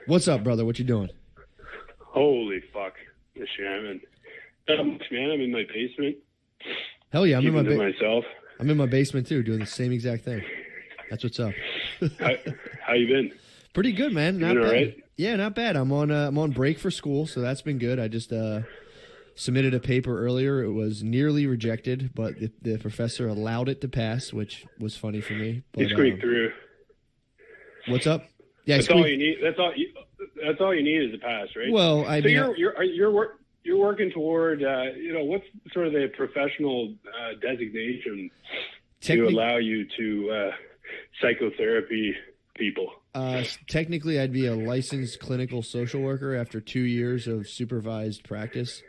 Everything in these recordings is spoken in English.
What's up, brother? What you doing? Holy fuck, the shaman. Not much, man. I'm in my basement. Hell yeah, I'm in Keeping to my myself. I'm in my basement too, doing the same exact thing. That's what's up. How you been? Pretty good, man. Not been bad. all right? Yeah, not bad. I'm on break for school, so that's been good. I just submitted a paper earlier. It was nearly rejected, but the professor allowed it to pass, which was funny for me. But, You squeaked through. What's up? Yeah, That's all you need. That's all you need is a pass, right? Well, so you're working toward what's sort of the professional designation to allow you to psychotherapy people. Technically, I'd be a licensed clinical social worker after 2 years of supervised practice.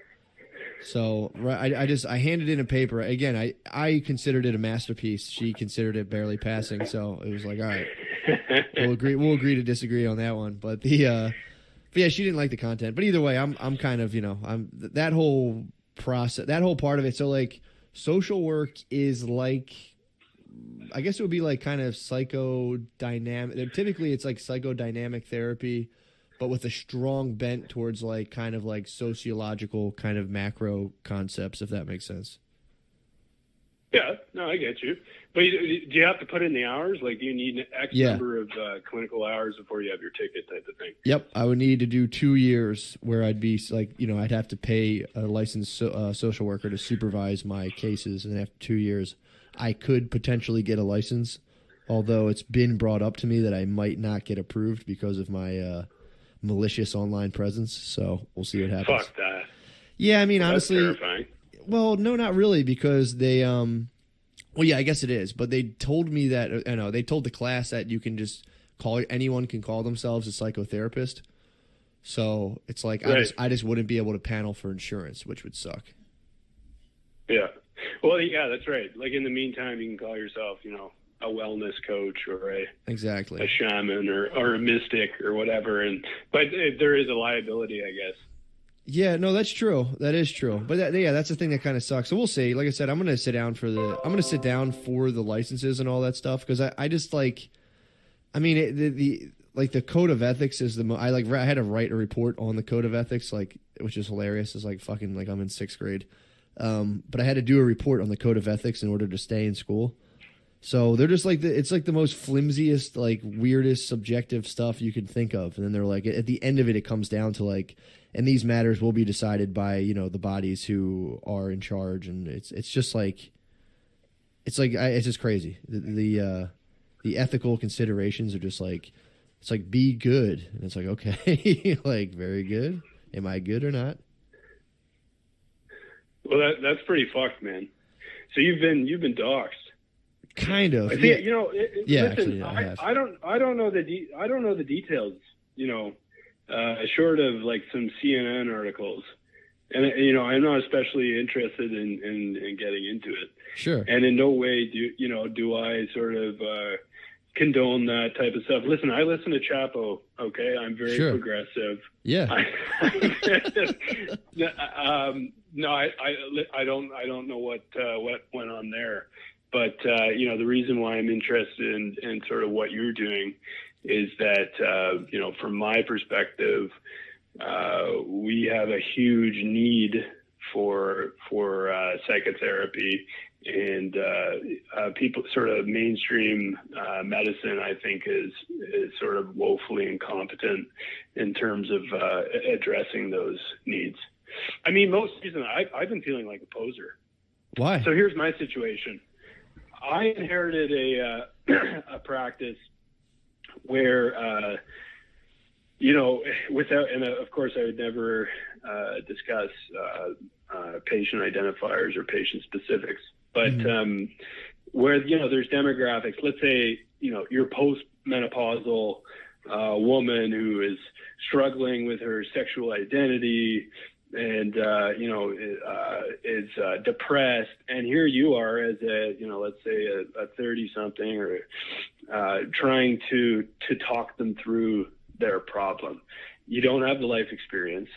So I handed in a paper. Again, I considered it a masterpiece. She considered it barely passing. So it was like, all right, we'll agree to disagree on that one. But yeah, she didn't like the content. But either way, I'm kind of, I'm that whole process, that whole part of it. So like social work is like, I guess it would be like kind of psychodynamic. Typically it's like psychodynamic therapy, but with a strong bent towards like kind of like sociological kind of macro concepts, if that makes sense. Yeah, no, I get you. But do you have to put in the hours? Like, do you need an X number of clinical hours before you have your ticket type of thing? Yep. I would need to do 2 years where I'd be like, I'd have to pay a licensed social worker to supervise my cases. And after 2 years, I could potentially get a license, although it's been brought up to me that I might not get approved because of my malicious online presence. So we'll see what happens. Fuck that. Yeah, I mean, honestly. That's terrifying. Well, no, not really, because they, well, yeah, I guess it is, but they told me that, they told the class that you can just anyone can call themselves a psychotherapist. So it's like, right. I just wouldn't be able to panel for insurance, which would suck. Yeah. Well, yeah, that's right. Like in the meantime, you can call yourself, a wellness coach or a shaman or a mystic or whatever. But there is a liability, I guess. Yeah, no, that's true. That is true. But that's the thing that kind of sucks. So we'll see. Like I said, I'm going to sit down for the licenses and all that stuff, because I just like, I mean, the code of ethics is I had to write a report on the code of ethics, like, which is hilarious. It's like fucking like I'm in 6th grade. But I had to do a report on the code of ethics in order to stay in school. So they're just like it's like the most flimsiest, like weirdest subjective stuff you can think of. And then they're like, at the end of it, it comes down to like, and these matters will be decided by, the bodies who are in charge. And it's just like, it's just crazy. The ethical considerations are just like, it's like, be good. And it's like, okay, like, very good. Am I good or not? Well, that's pretty fucked, man. So you've been doxxed. Kind of. I think, yeah. Listen, Actually, yeah, I have. I don't know the details. Short of like some CNN articles, and I'm not especially interested in getting into it. Sure. And in no way do I sort of condone that type of stuff. Listen, I listen to Chapo. Okay, I'm very progressive. Yeah. No, I don't know what went on there. But, the reason why I'm interested in sort of what you're doing is that, from my perspective, we have a huge need for psychotherapy, and people sort of mainstream medicine, I think, is sort of woefully incompetent in terms of addressing those needs. I mean, most reason I've been feeling like a poser. Why? So here's my situation. I inherited a practice where, without, and of course I would never discuss patient identifiers or patient specifics, but where, there's demographics. Let's say, you're postmenopausal woman who is struggling with her sexual identity, and is depressed, and here you are as let's say a 30-something, or trying to talk them through their problem. You don't have the life experience,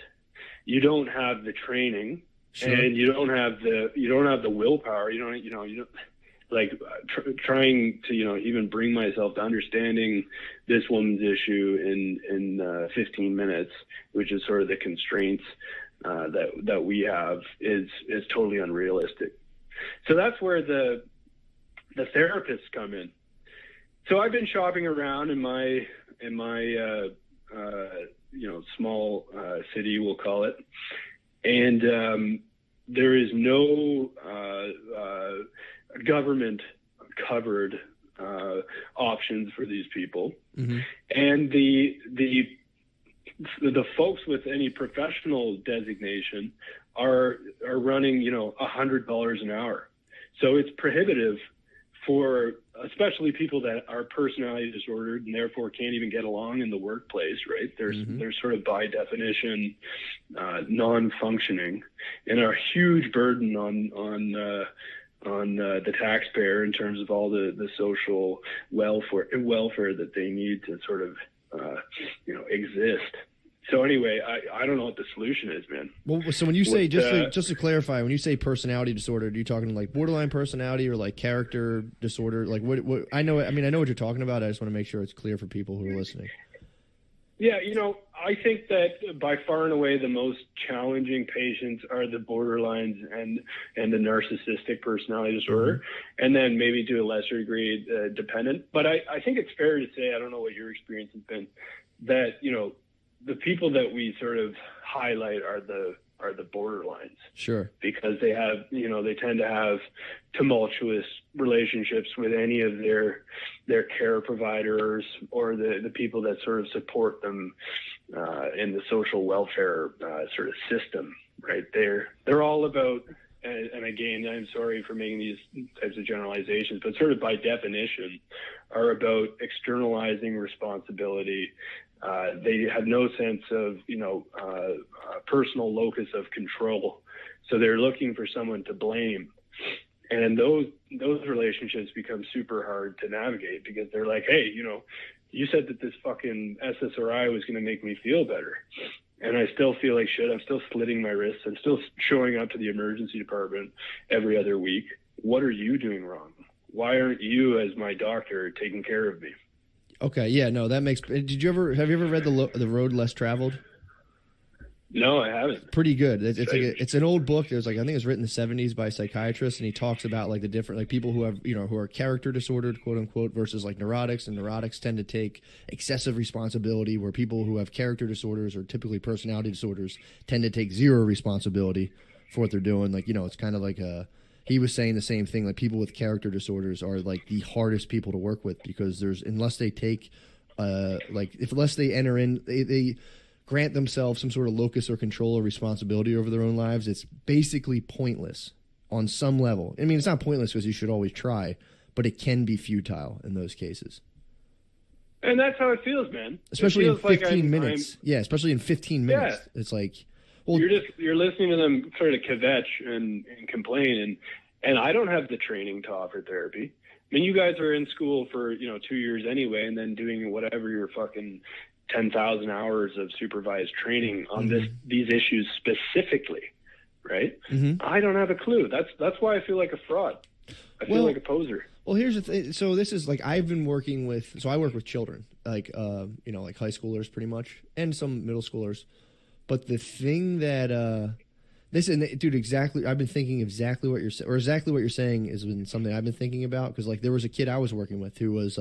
you don't have the training, and you don't have the willpower. You don't. like trying to, even bring myself to understanding this woman's issue in 15 minutes, which is sort of the constraints that we have, is totally unrealistic. So that's where the therapists come in. So I've been shopping around in my small city, we'll call it, and there is no government covered options for these people. Mm-hmm. And the folks with any professional designation are running, $100 an hour. So it's prohibitive for especially people that are personality disordered and therefore can't even get along in the workplace, right? They're sort of by definition non-functioning, and are a huge burden on the taxpayer in terms of all the social welfare that they need to sort of exist. So anyway, I don't know what the solution is, man. Well, so when you say, just to clarify, when you say personality disorder, are you talking like borderline personality or like character disorder? Like what I know what you're talking about. I just want to make sure it's clear for people who are listening. Yeah, I think that by far and away the most challenging patients are the borderlines and the narcissistic personality disorder, and then maybe to a lesser degree dependent. But I think it's fair to say, I don't know what your experience has been, that the people that we sort of highlight are the borderlines. Sure. Because they have, they tend to have tumultuous relationships with any of their care providers or the people that sort of support them in the social welfare sort of system, right? They're all about, and again, I'm sorry for making these types of generalizations, but sort of by definition are about externalizing responsibility. They have no sense of, personal locus of control. So they're looking for someone to blame. And those relationships become super hard to navigate because they're like, hey, you said that this fucking SSRI was going to make me feel better. And I still feel like shit. I'm still slitting my wrists. I'm still showing up to the emergency department every other week. What are you doing wrong? Why aren't you, as my doctor, taking care of me? Okay, yeah, no, that makes. Have you ever read the Road Less Traveled? No, I haven't. Pretty good. It's an old book. There's I think it was written in the 70s by a psychiatrist, and he talks about like the different like people who have who are character disordered, quote unquote, versus like neurotics, and neurotics tend to take excessive responsibility, where people who have character disorders or typically personality disorders tend to take zero responsibility for what they're doing. Like it's kind of like he was saying the same thing. Like people with character disorders are like the hardest people to work with because unless they enter in, they grant themselves some sort of locus or control or responsibility over their own lives. It's basically pointless on some level. I mean, it's not pointless because you should always try, but it can be futile in those cases. And that's how it feels, man. Especially in 15 minutes. Yeah, especially in 15 minutes. Yeah. It's like, well, you're listening to them sort of kvetch and complain, and I don't have the training to offer therapy. I mean, you guys are in school for 2 years anyway, and then doing whatever your fucking 10,000 hours of supervised training on these issues specifically, right? Mm-hmm. I don't have a clue. That's why I feel like a fraud. I feel like a poser. Well, here's the thing. So this is like I work with children, like like high schoolers pretty much, and some middle schoolers. But the thing that exactly, I've been thinking exactly what you're saying has been something I've been thinking about, because like there was a kid I was working with who was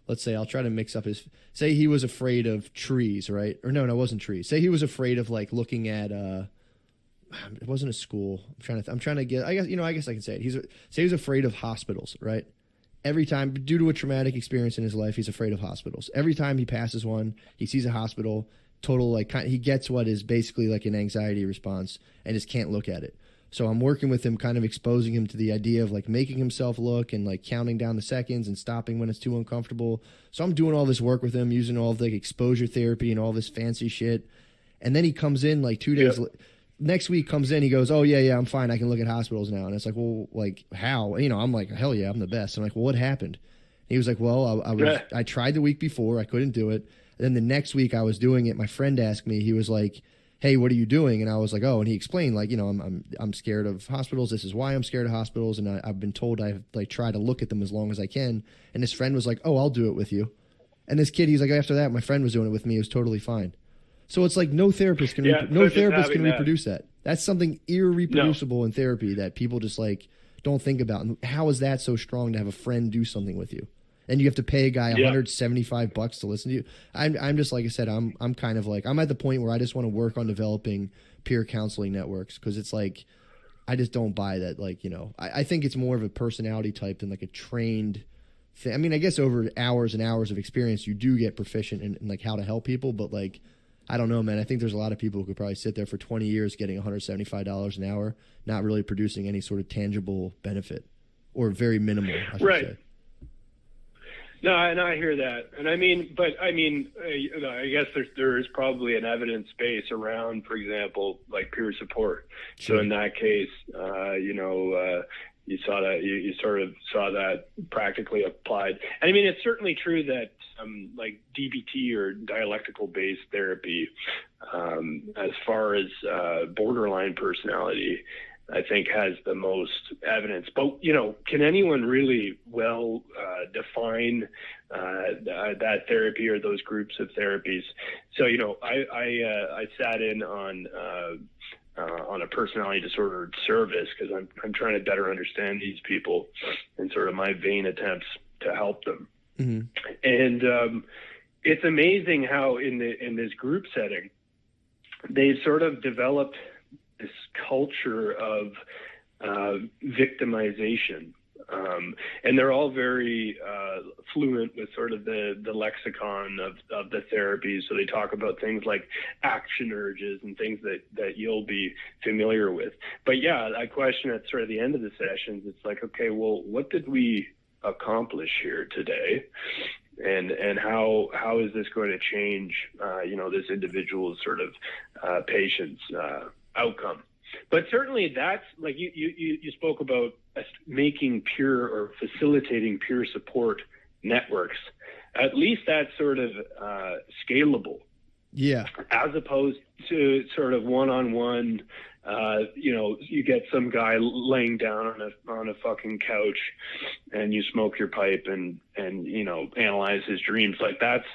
let's say, I'll try to mix up say he was afraid of trees, right? Or no, it wasn't trees. Say he was afraid of like looking at it wasn't a school. I'm trying to get, I guess I can say it. Say he's afraid of hospitals, right? Every time, due to a traumatic experience in his life, he's afraid of hospitals. Every time he passes one, he sees a hospital, he gets what is basically like an anxiety response and just can't look at it. So I'm working with him, kind of exposing him to the idea of like making himself look and like counting down the seconds and stopping when it's too uncomfortable. So I'm doing all this work with him, using all of the exposure therapy and all this fancy shit. And then he comes in like 2 days next week comes in, he goes, oh yeah, I'm fine. I can look at hospitals now. And it's like, well, like how? I'm like, hell yeah, I'm the best. I'm like, well, what happened? And he was like, well, I tried the week before. I couldn't do it. And then the next week I was doing it. My friend asked me, he was like, hey, what are you doing? And I was like, oh, and he explained, like, I'm scared of hospitals. This is why I'm scared of hospitals. And I've been told I like try to look at them as long as I can. And his friend was like, oh, I'll do it with you. And this kid, he's like, after that, my friend was doing it with me. It was totally fine. So it's like no therapist can reproduce that. That's something irreproducible in therapy that people just like don't think about. And how is that so strong to have a friend do something with you? And you have to pay a guy $175 to listen to you. I'm just, like I said, I'm kind of like, I'm at the point where I just want to work on developing peer counseling networks, because it's like, I just don't buy that. Like, I think it's more of a personality type than like a trained thing. I mean, I guess over hours and hours of experience, you do get proficient in like how to help people. But like, I don't know, man. I think there's a lot of people who could probably sit there for 20 years getting $175 an hour, not really producing any sort of tangible benefit, or very minimal, I should say. No, and I hear that, and I guess there is probably an evidence base around, for example, like peer support. Sure. So in that case, you saw that you sort of saw that practically applied. And I mean, it's certainly true that like DBT or dialectical based therapy, as far as borderline personality, I think has the most evidence. But, can anyone really define that therapy or those groups of therapies? So, I sat in on a personality disorder service because I'm trying to better understand these people and sort of my vain attempts to help them. Mm-hmm. And it's amazing how in this group setting, they've sort of developed this culture of victimization. And they're all very fluent with sort of the lexicon of the therapy. So they talk about things like action urges and things that you'll be familiar with. But yeah, I question at sort of the end of the sessions, it's like, okay, well, what did we accomplish here today? And how is this going to change, this individual's sort of patient's outcome? But certainly that's like you spoke about making peer or facilitating peer support networks. At least that's sort of scalable. Yeah. As opposed to sort of one-on-one, you get some guy laying down on a fucking couch and you smoke your pipe and analyze his dreams. Like that's,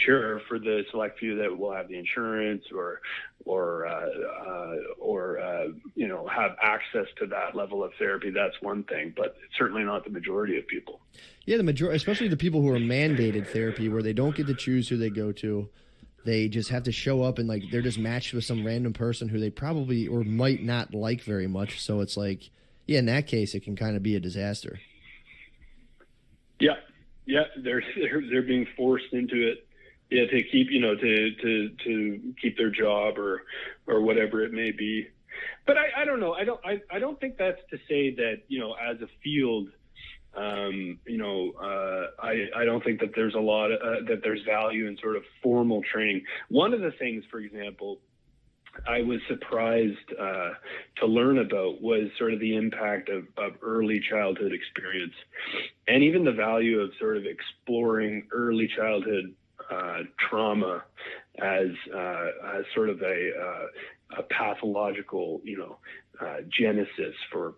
sure, for the select few that will have the insurance or have access to that level of therapy, that's one thing, but it's certainly not the majority of people. Yeah, the majority, especially the people who are mandated therapy, where they don't get to choose who they go to. They just have to show up and like they're just matched with some random person who they probably or might not like very much. So it's like, yeah, in that case, it can kind of be a disaster. Yeah, they're being forced into it. Yeah, to keep to keep their job or whatever it may be. But I don't know. I don't think that's to say that as a field, I don't think that there's a lot that there's value in sort of formal training. One of the things, for example, I was surprised to learn about was sort of the impact of early childhood experience, and even the value of sort of exploring early childhood trauma as sort of a pathological, genesis for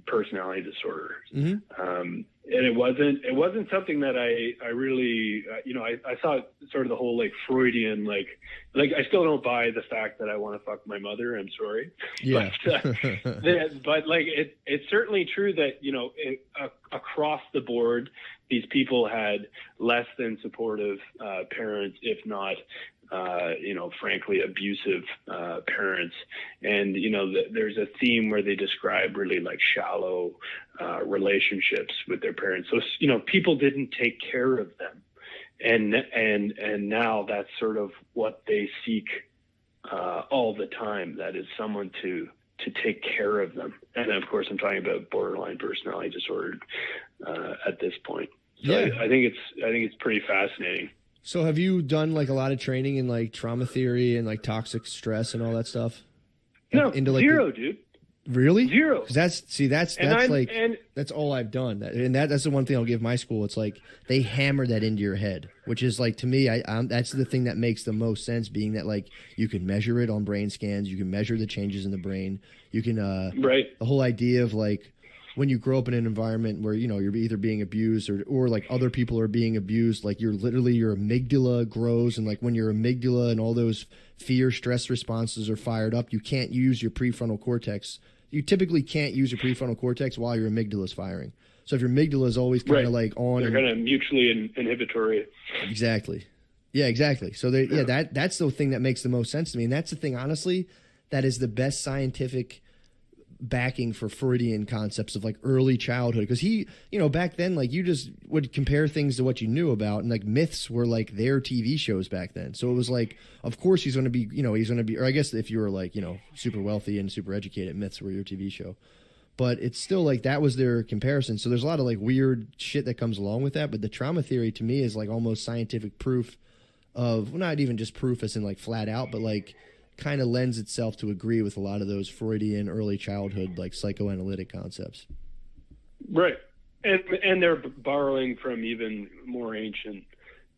personality disorders. Mm-hmm. And it wasn't something that I really, I saw sort of the whole like Freudian, like I still don't buy the fact that I want to fuck my mother. I'm sorry. Yeah. But like, it's certainly true that, across the board, these people had less than supportive parents, if not, frankly, abusive parents. And, there's a theme where they describe really like shallow relationships with their parents. So, people didn't take care of them. And now that's sort of what they seek all the time. That is someone to take care of them. And of course, I'm talking about borderline personality disorder at this point. So yeah. I think it's pretty fascinating. So have you done like a lot of training in like trauma theory and like toxic stress and all that stuff? No, zero, dude. Really? 0. 'Cause that's all I've done. That's the one thing I'll give my school. It's like they hammer that into your head, which is like, to me, that's the thing that makes the most sense, being that like you can measure it on brain scans, you can measure the changes in the brain, you can right. The whole idea of like when you grow up in an environment where, you know, you're either being abused or like other people are being abused, like your amygdala grows, and like when your amygdala and all those fear stress responses are fired up, you can't use your prefrontal cortex. You typically can't use your prefrontal cortex while your amygdala is firing. So if your amygdala is always kind of like on, they're kind of mutually inhibitory. Exactly. Yeah, exactly. So that's the thing that makes the most sense to me. And that's the thing, honestly, that is the best scientific backing for Freudian concepts of like early childhood. Because he, you know, back then, like you just would compare things to what you knew about, and like myths were like their TV shows back then. So it was like, of course he's going to be, or I guess if you were like, you know, super wealthy and super educated, myths were your TV show. But it's still like that was their comparison. So there's a lot of like weird shit that comes along with that. But the trauma theory to me is like almost scientific proof of, well, not even just proof as in like flat out, but like kind of lends itself to agree with a lot of those Freudian early childhood like psychoanalytic concepts. Right. And they're borrowing from even more ancient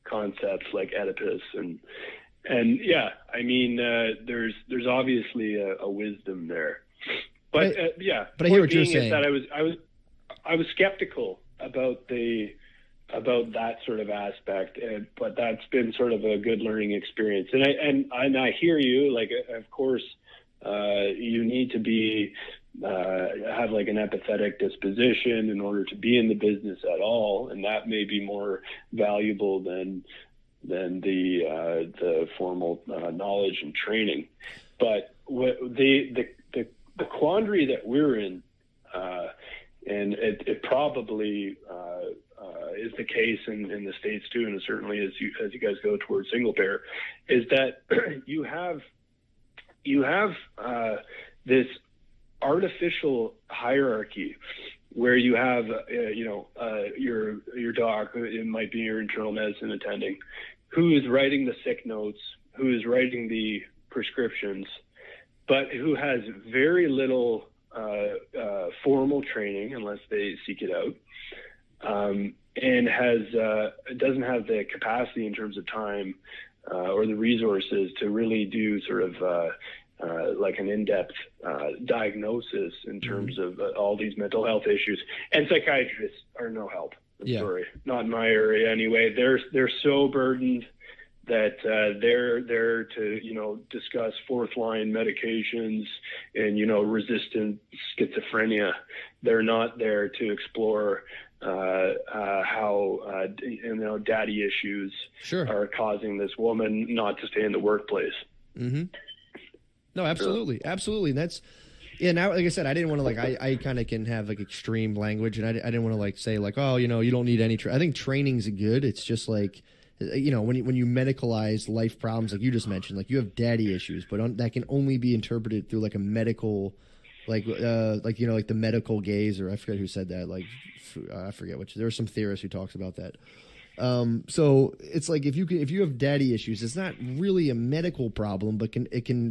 concepts like Oedipus and yeah, I mean, there's obviously a wisdom there. But yeah, but I hear what you're saying. That I was skeptical about that sort of aspect, but that's been sort of a good learning experience. And I hear you. Like, of course, you need to be have like an empathetic disposition in order to be in the business at all, and that may be more valuable than the formal knowledge and training. But the quandary that we're in, and it probably is the case in the States too, and certainly as you guys go towards single payer, is that you have this artificial hierarchy where you have your doc, it might be your internal medicine attending, who is writing the sick notes, who is writing the prescriptions, but who has very little formal training unless they seek it out, and doesn't have the capacity in terms of time or the resources to really do sort of like an in-depth diagnosis in terms of all these mental health issues. And psychiatrists are no help. Sorry, not in my area anyway. They're so burdened that they're there to discuss fourth line medications and resistant schizophrenia. They're not there to explore how daddy issues are causing this woman not to stay in the workplace. Mm-hmm. No, absolutely, absolutely. And that's now, like I said, I didn't want to I kind of can have like extreme language, and I didn't want to like say like, oh, you don't need any. I think training's good. It's just like, when you medicalize life problems, like you just mentioned, like you have daddy issues, but that can only be interpreted through like a medical, like the medical gaze, or I forget who said that. Like I forget which. There was some theorist who talks about that. So it's like if you have daddy issues, it's not really a medical problem, but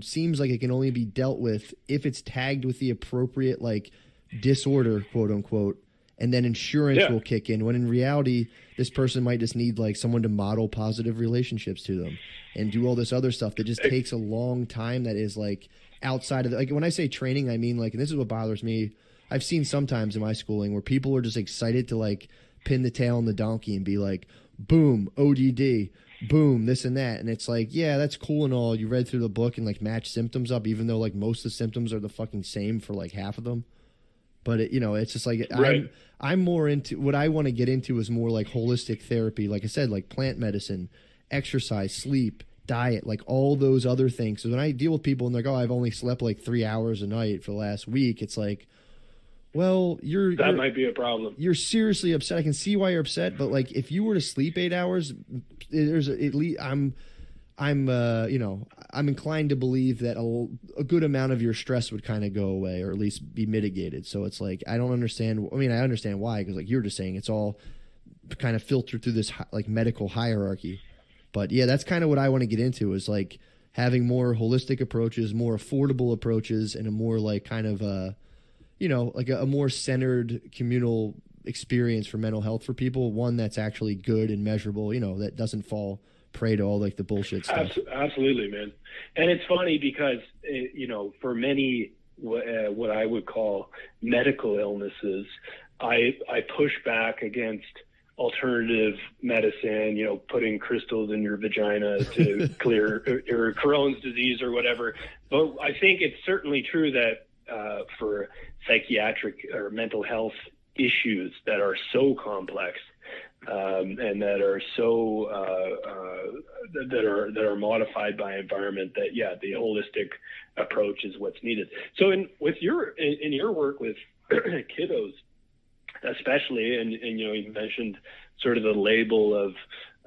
seems like it can only be dealt with if it's tagged with the appropriate like disorder, quote unquote, and then insurance will kick in, when in reality this person might just need like someone to model positive relationships to them and do all this other stuff that just takes a long time, that is like outside of like, when I say training, I mean like, and this is what bothers me, I've seen sometimes in my schooling where people are just excited to like pin the tail on the donkey and be like, boom, ODD, boom, this and that. And it's like, yeah, that's cool and all. You read through the book and like match symptoms up, even though like most of the symptoms are the fucking same for like half of them. But it's just like, right. I'm more into, what I want to get into is more like holistic therapy. Like I said, like plant medicine, exercise, sleep, diet, like all those other things. So when I deal with people and they're like, oh, I've only slept like 3 hours a night for the last week, it's like, well, that might be a problem. You're seriously upset. I can see why you're upset, but like if you were to sleep 8 hours, there's at least I'm inclined to believe that a good amount of your stress would kind of go away, or at least be mitigated. So it's like, I don't understand. I mean, I understand why, because like you're just saying, it's all kind of filtered through this like medical hierarchy. But yeah, that's kind of what I want to get into, is like, having more holistic approaches, more affordable approaches, and a more like kind of like a more centered communal experience for mental health for people, one that's actually good and measurable, that doesn't fall prey to all like the bullshit stuff. Absolutely, man. And it's funny because, for many, what I would call medical illnesses, I push back against alternative medicine, putting crystals in your vagina to clear your Crohn's disease or whatever. But I think it's certainly true that for psychiatric or mental health issues that are so complex and that are so that are modified by environment, that the holistic approach is what's needed. So in your work with kiddos especially, and you mentioned sort of the label of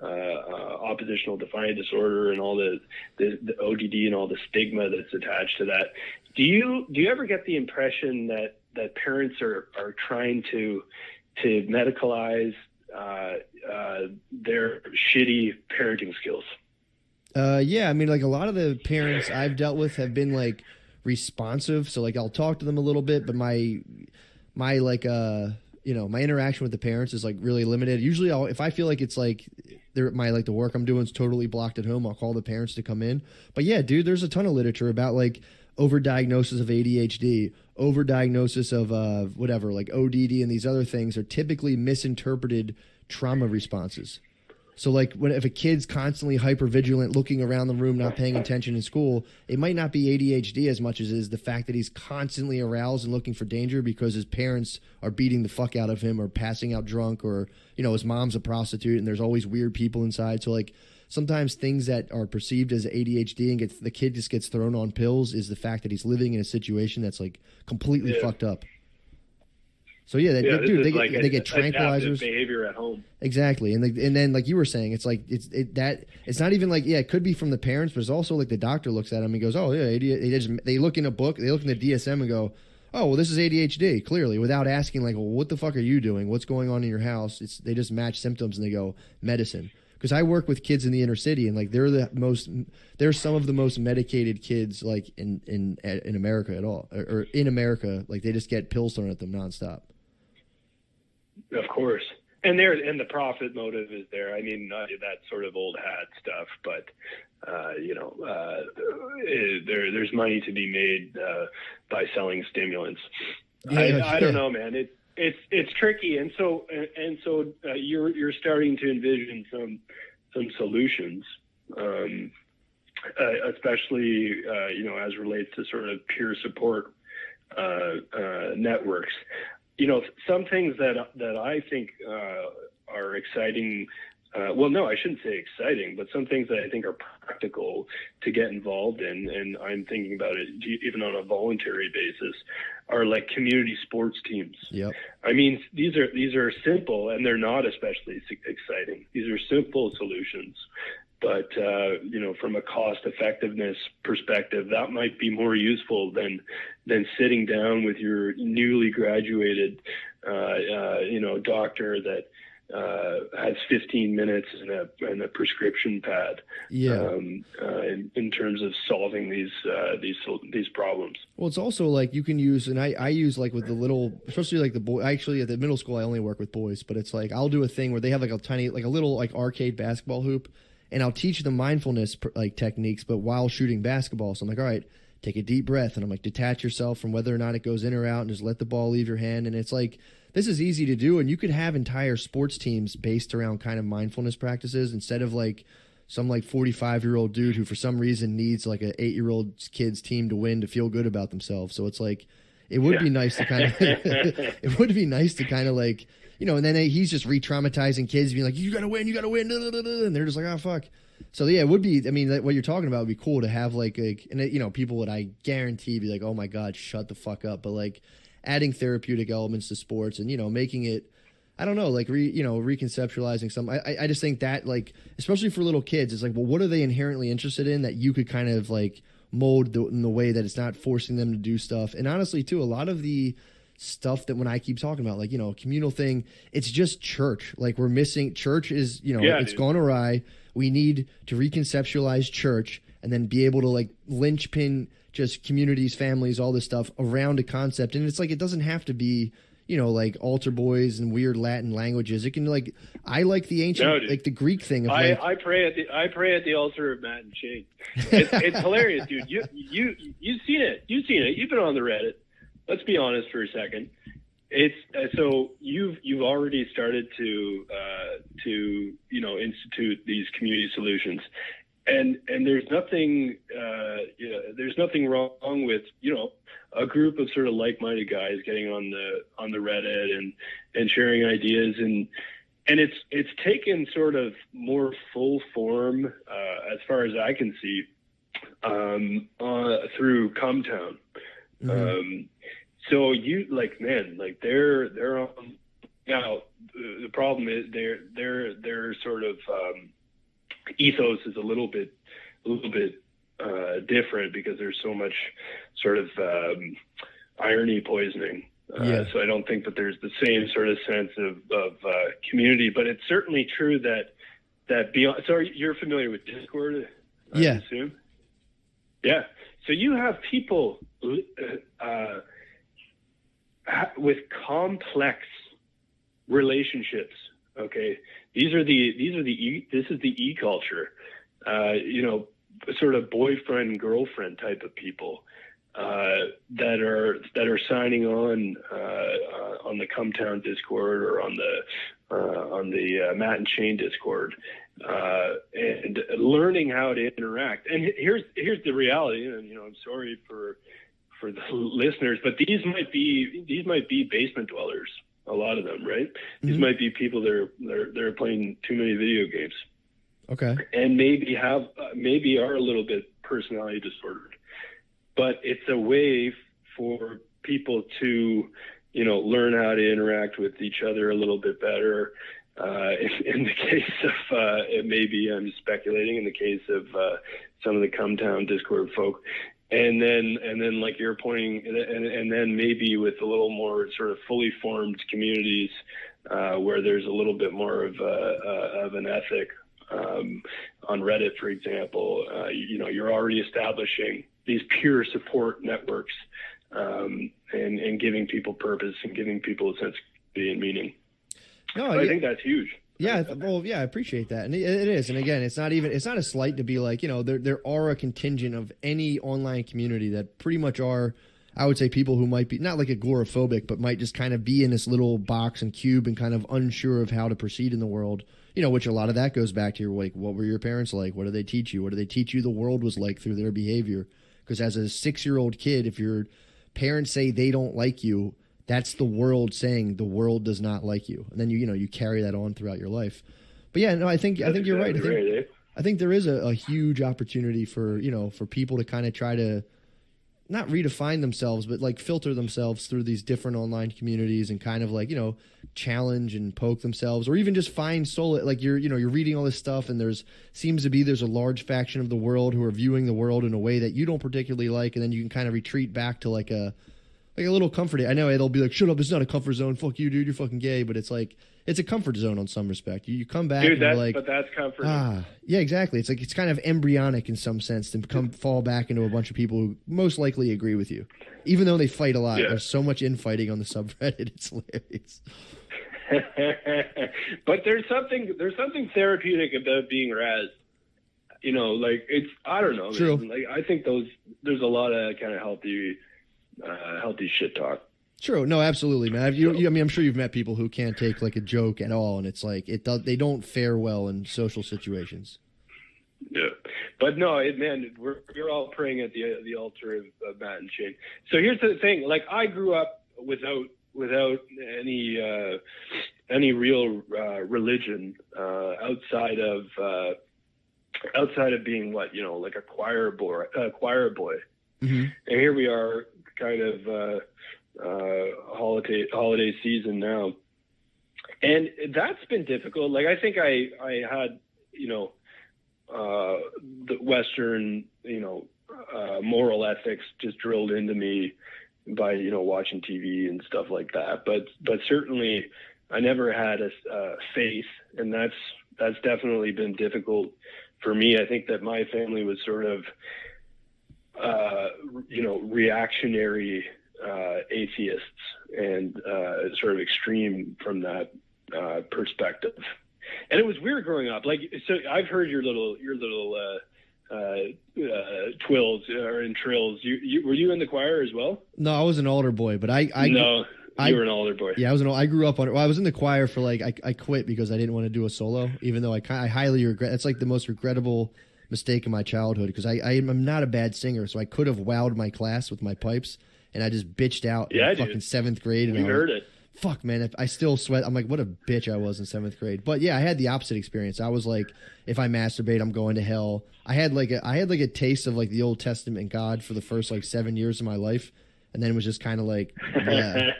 oppositional defiant disorder and all the ODD and all the stigma that's attached to that. Do you ever get the impression that parents are trying to medicalize their shitty parenting skills? Yeah, I mean, like a lot of the parents I've dealt with have been like responsive, so like I'll talk to them a little bit, but my like my interaction with the parents is like really limited. Usually if I feel like it's like the work I'm doing is totally blocked at home, I'll call the parents to come in. But yeah, dude, there's a ton of literature about like overdiagnosis of ADHD, overdiagnosis of whatever, like ODD and these other things are typically misinterpreted trauma responses. So like if a kid's constantly hypervigilant, looking around the room, not paying attention in school, it might not be ADHD as much as it is the fact that he's constantly aroused and looking for danger because his parents are beating the fuck out of him or passing out drunk, or, his mom's a prostitute and there's always weird people inside. So like sometimes things that are perceived as ADHD and the kid just gets thrown on pills is the fact that he's living in a situation that's like completely fucked up. So yeah, they get tranquilizers. Behavior at home. Exactly, and then like you were saying, it's like it's not even like it could be from the parents, but it's also like the doctor looks at him and goes, oh yeah, ADHD. They look in a book, they look in the DSM and go, oh well, this is ADHD clearly, without asking like, well, what the fuck are you doing? What's going on in your house? They just match symptoms and they go medicine. Because I work with kids in the inner city, and like they're some of the most medicated kids like in America at all, or in America, like they just get pills thrown at them nonstop. Of course. And the profit motive is there. I mean, that sort of old hat stuff, but there's money to be made by selling stimulants. Yeah, I don't know, man. It's tricky, and so you're starting to envision some solutions, especially as relates to sort of peer support networks. Some things that I think are exciting. Well, no, I shouldn't say exciting, but some things that I think are practical to get involved in, and I'm thinking about it even on a voluntary basis, are like community sports teams. Yep. I mean, these are simple, and they're not especially exciting. These are simple solutions. But, from a cost effectiveness perspective, that might be more useful than sitting down with your newly graduated, doctor that has 15 minutes and a prescription pad. Yeah. In terms of solving these problems. Well, it's also like you can use, and I use like with the little, especially like the boy. Actually, at the middle school, I only work with boys, but it's like I'll do a thing where they have like a little like arcade basketball hoop. And I'll teach them mindfulness like techniques, but while shooting basketball. So I'm like, all right, take a deep breath. And I'm like, detach yourself from whether or not it goes in or out and just let the ball leave your hand. And it's like, this is easy to do. And you could have entire sports teams based around kind of mindfulness practices instead of like some like 45-year-old dude who for some reason needs like an 8-year-old kid's team to win to feel good about themselves. So it's like, it would be nice to kind of, it would be nice to kind of like, and then he's just re-traumatizing kids, being like, you got to win, and they're just like, oh, fuck. So, yeah, it would be, I mean, what you're talking about would be cool to have, like, and people would, I guarantee, be like, oh, my God, shut the fuck up. But, like, adding therapeutic elements to sports and, making it, I don't know, like, reconceptualizing some. I just think that, like, especially for little kids, it's like, well, what are they inherently interested in that you could kind of, like, mold in the way that it's not forcing them to do stuff. And honestly, too, a lot of the stuff that when I keep talking about, like, communal thing, it's just church. Like, we're missing church is, it's gone awry. We need to reconceptualize church. and then be able to like linchpin just communities, families, all this stuff around a concept. And it's like, it doesn't have to be, you know, like altar boys and weird Latin languages. It can like, I like the ancient, like the Greek thing of I pray at the altar of Matt and Shane. It's hilarious, dude. You've seen it. You've been on the Reddit. Let's be honest for a second. It's so you've already started to you know, institute these community solutions, and there's nothing there's nothing wrong with, you know, a group of sort of like-minded guys getting on the Reddit and sharing ideas, and it's taken sort of more full form as far as I can see through Cumtown. So you like, man, like they're on now. The problem is their sort of ethos is a little bit different, because there's so much sort of irony poisoning. So I don't think that there's the same sort of sense of community, but it's certainly true that beyond. So you're familiar with Discord? I assume. Yeah. So you have people with complex relationships. Okay, this is the e-culture. You know, sort of boyfriend girlfriend type of people that are signing on the Cumtown Discord or on the Matt and Shane Discord, and learning how to interact. And here's the reality. And, you know, I'm sorry for the listeners, but these might be basement dwellers, a lot of them, right? These might be people that are playing too many video games, okay, and maybe are a little bit personality disordered. But it's a way for people to, you know, learn how to interact with each other a little bit better. In the case of maybe I'm speculating, in the case of some of the Cumtown Discord folk. And then, like you're pointing, and then maybe with a little more sort of fully formed communities where there's a little bit more of an ethic. On Reddit, for example, you know, you're already establishing these peer support networks, and giving people purpose and giving people a sense of beauty and meaning. No, I think that's huge. Yeah, well, yeah, I appreciate that, and it is. And again, it's not a slight to be like, you know, there are a contingent of any online community that pretty much are, I would say, people who might be not like agoraphobic, but might just kind of be in this little box and cube and kind of unsure of how to proceed in the world. You know, which a lot of that goes back to your, like, what were your parents like? What did they teach you? What do they teach you the world was like through their behavior? Because as a 6-year-old kid, if your parents say they don't like you, that's the world saying the world does not like you, and then you carry that on throughout your life. But yeah, no, I think you're right. I think there is a huge opportunity for people to kind of try to not redefine themselves, but like filter themselves through these different online communities and kind of like, you know, challenge and poke themselves, or even just find solace. Like you're reading all this stuff, and there's a large faction of the world who are viewing the world in a way that you don't particularly like, and then you can kind of retreat back to like a little comforting. I know it'll be like, shut up, it's not a comfort zone. Fuck you, dude. You're fucking gay. But it's like, it's a comfort zone on some respect. You come back, dude, and you're like, but that's comforting. Yeah, exactly. It's like, it's kind of embryonic in some sense to fall back into a bunch of people who most likely agree with you, even though they fight a lot. Yeah. There's so much infighting on the subreddit. It's hilarious. But there's something therapeutic about being razzed. You know, like I don't know. True. Man. Like I think there's a lot of kind of healthy shit talk. True. No, absolutely, man. I mean, I'm sure you've met people who can't take like a joke at all, and it's like they don't fare well in social situations. Yeah, but no, man, we're all praying at the altar of Matt and Shane. So here's the thing: like I grew up without any real religion outside of being like a choir boy. Mm-hmm. And here we are, kind of holiday season now, and that's been difficult. Like I think I had the Western moral ethics just drilled into me by watching TV and stuff like that, but certainly I never had a faith, and that's definitely been difficult for me, I think that my family was sort of, reactionary atheists and sort of extreme from that perspective. And it was weird growing up. Like, so I've heard your little twills or in trills. Were you in the choir as well? No, I was an altar boy, but you were an altar boy. Yeah, I grew up on it. Well, I was in the choir for I quit because I didn't want to do a solo, even though I highly regret. It's like the most regrettable mistake in my childhood because I'm not a bad singer, so I could have wowed my class with my pipes, and I just bitched out in fucking 7th grade. And you heard it. Fuck, man, I still sweat. I'm like, what a bitch I was in 7th grade. But yeah, I had the opposite experience. I was like, if I masturbate, I'm going to hell. I had like a taste of like the Old Testament God for the first like 7 years of my life, and then it was just kind of like, yeah.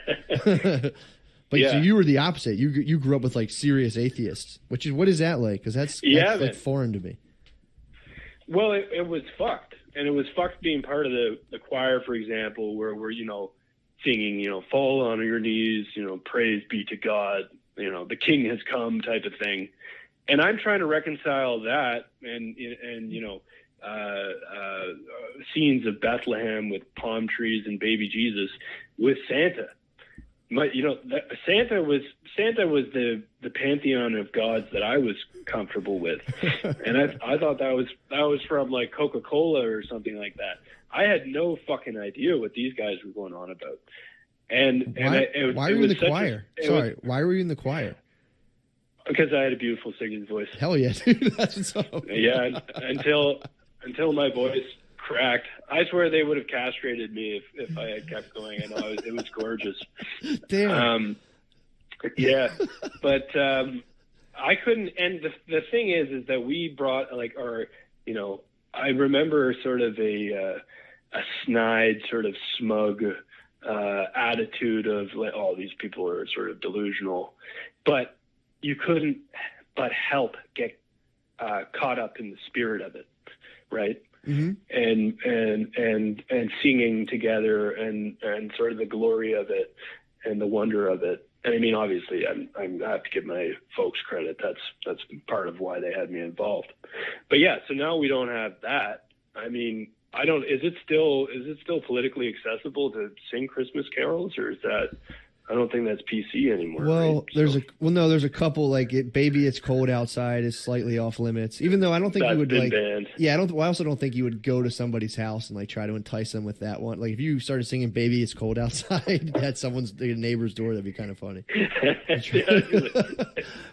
But yeah. So you were the opposite. You grew up with like serious atheists. What is that like? Because that's like foreign to me. Well, it was fucked, and it was fucked being part of the choir, for example, where we're singing, fall on your knees, praise be to God, the King has come type of thing. And I'm trying to reconcile that and scenes of Bethlehem with palm trees and baby Jesus with Santa. Santa was the pantheon of gods that I was comfortable with. And I thought that was from like Coca-Cola or something like that. I had no fucking idea what these guys were going on about. Why were you in the choir? Why were you in the choir? Because I had a beautiful singing voice. Hell yeah, dude. That's what's up. Yeah, until my voice cracked. I swear they would have castrated me if I had kept going. I know it was gorgeous. Damn. Yeah, but I couldn't. And the thing is that we brought I remember sort of a snide, sort of smug attitude of like, oh, these people are sort of delusional, but you couldn't but help get caught up in the spirit of it, right? Mm-hmm. And singing together and sort of the glory of it and the wonder of it. And I mean, obviously, I have to give my folks credit. That's part of why they had me involved. But yeah, so now we don't have that. I mean, is it still politically accessible to sing Christmas carols, or is that? I don't think that's PC anymore. Well, right? there's a couple like Baby It's Cold Outside is slightly off limits. Even though I don't think you would like banned. Yeah, I also don't think you would go to somebody's house and like try to entice them with that one. Like if you started singing Baby It's Cold Outside at someone's neighbor's door, that'd be kind of funny.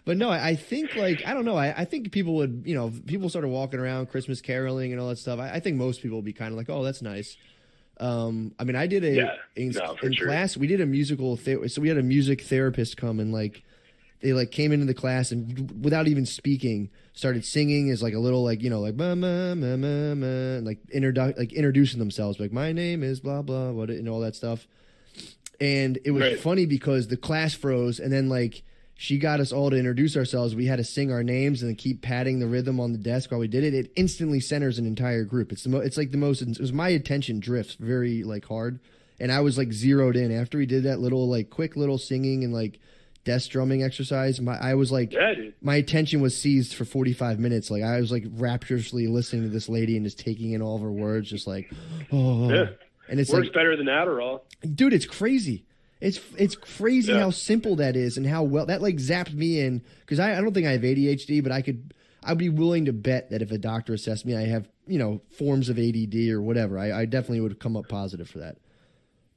But no, I think like I don't know. I think people would, people started walking around Christmas caroling and all that stuff. I think most people would be kind of like, oh, that's nice. I mean, I did in class. We did a musical, so we had a music therapist come and like they like came into the class and without even speaking started singing as like a little like like ma ma ma ma ma and like introducing themselves like my name is blah blah what and all that stuff. And it was funny because the class froze and then like she got us all to introduce ourselves. We had to sing our names and then keep patting the rhythm on the desk while we did it. It instantly centers an entire group. It was my attention drifts very like hard. And I was like zeroed in after we did that little like quick little singing and like desk drumming exercise. My attention was seized for 45 minutes. Like I was like rapturously listening to this lady and just taking in all of her words, just like, oh, yeah. And it's works better than Adderall. Dude, it's crazy. It's crazy how simple that is and how well that like zapped me in because I don't think I have ADHD, but I'd be willing to bet that if a doctor assessed me, I have forms of ADD or whatever. I definitely would come up positive for that.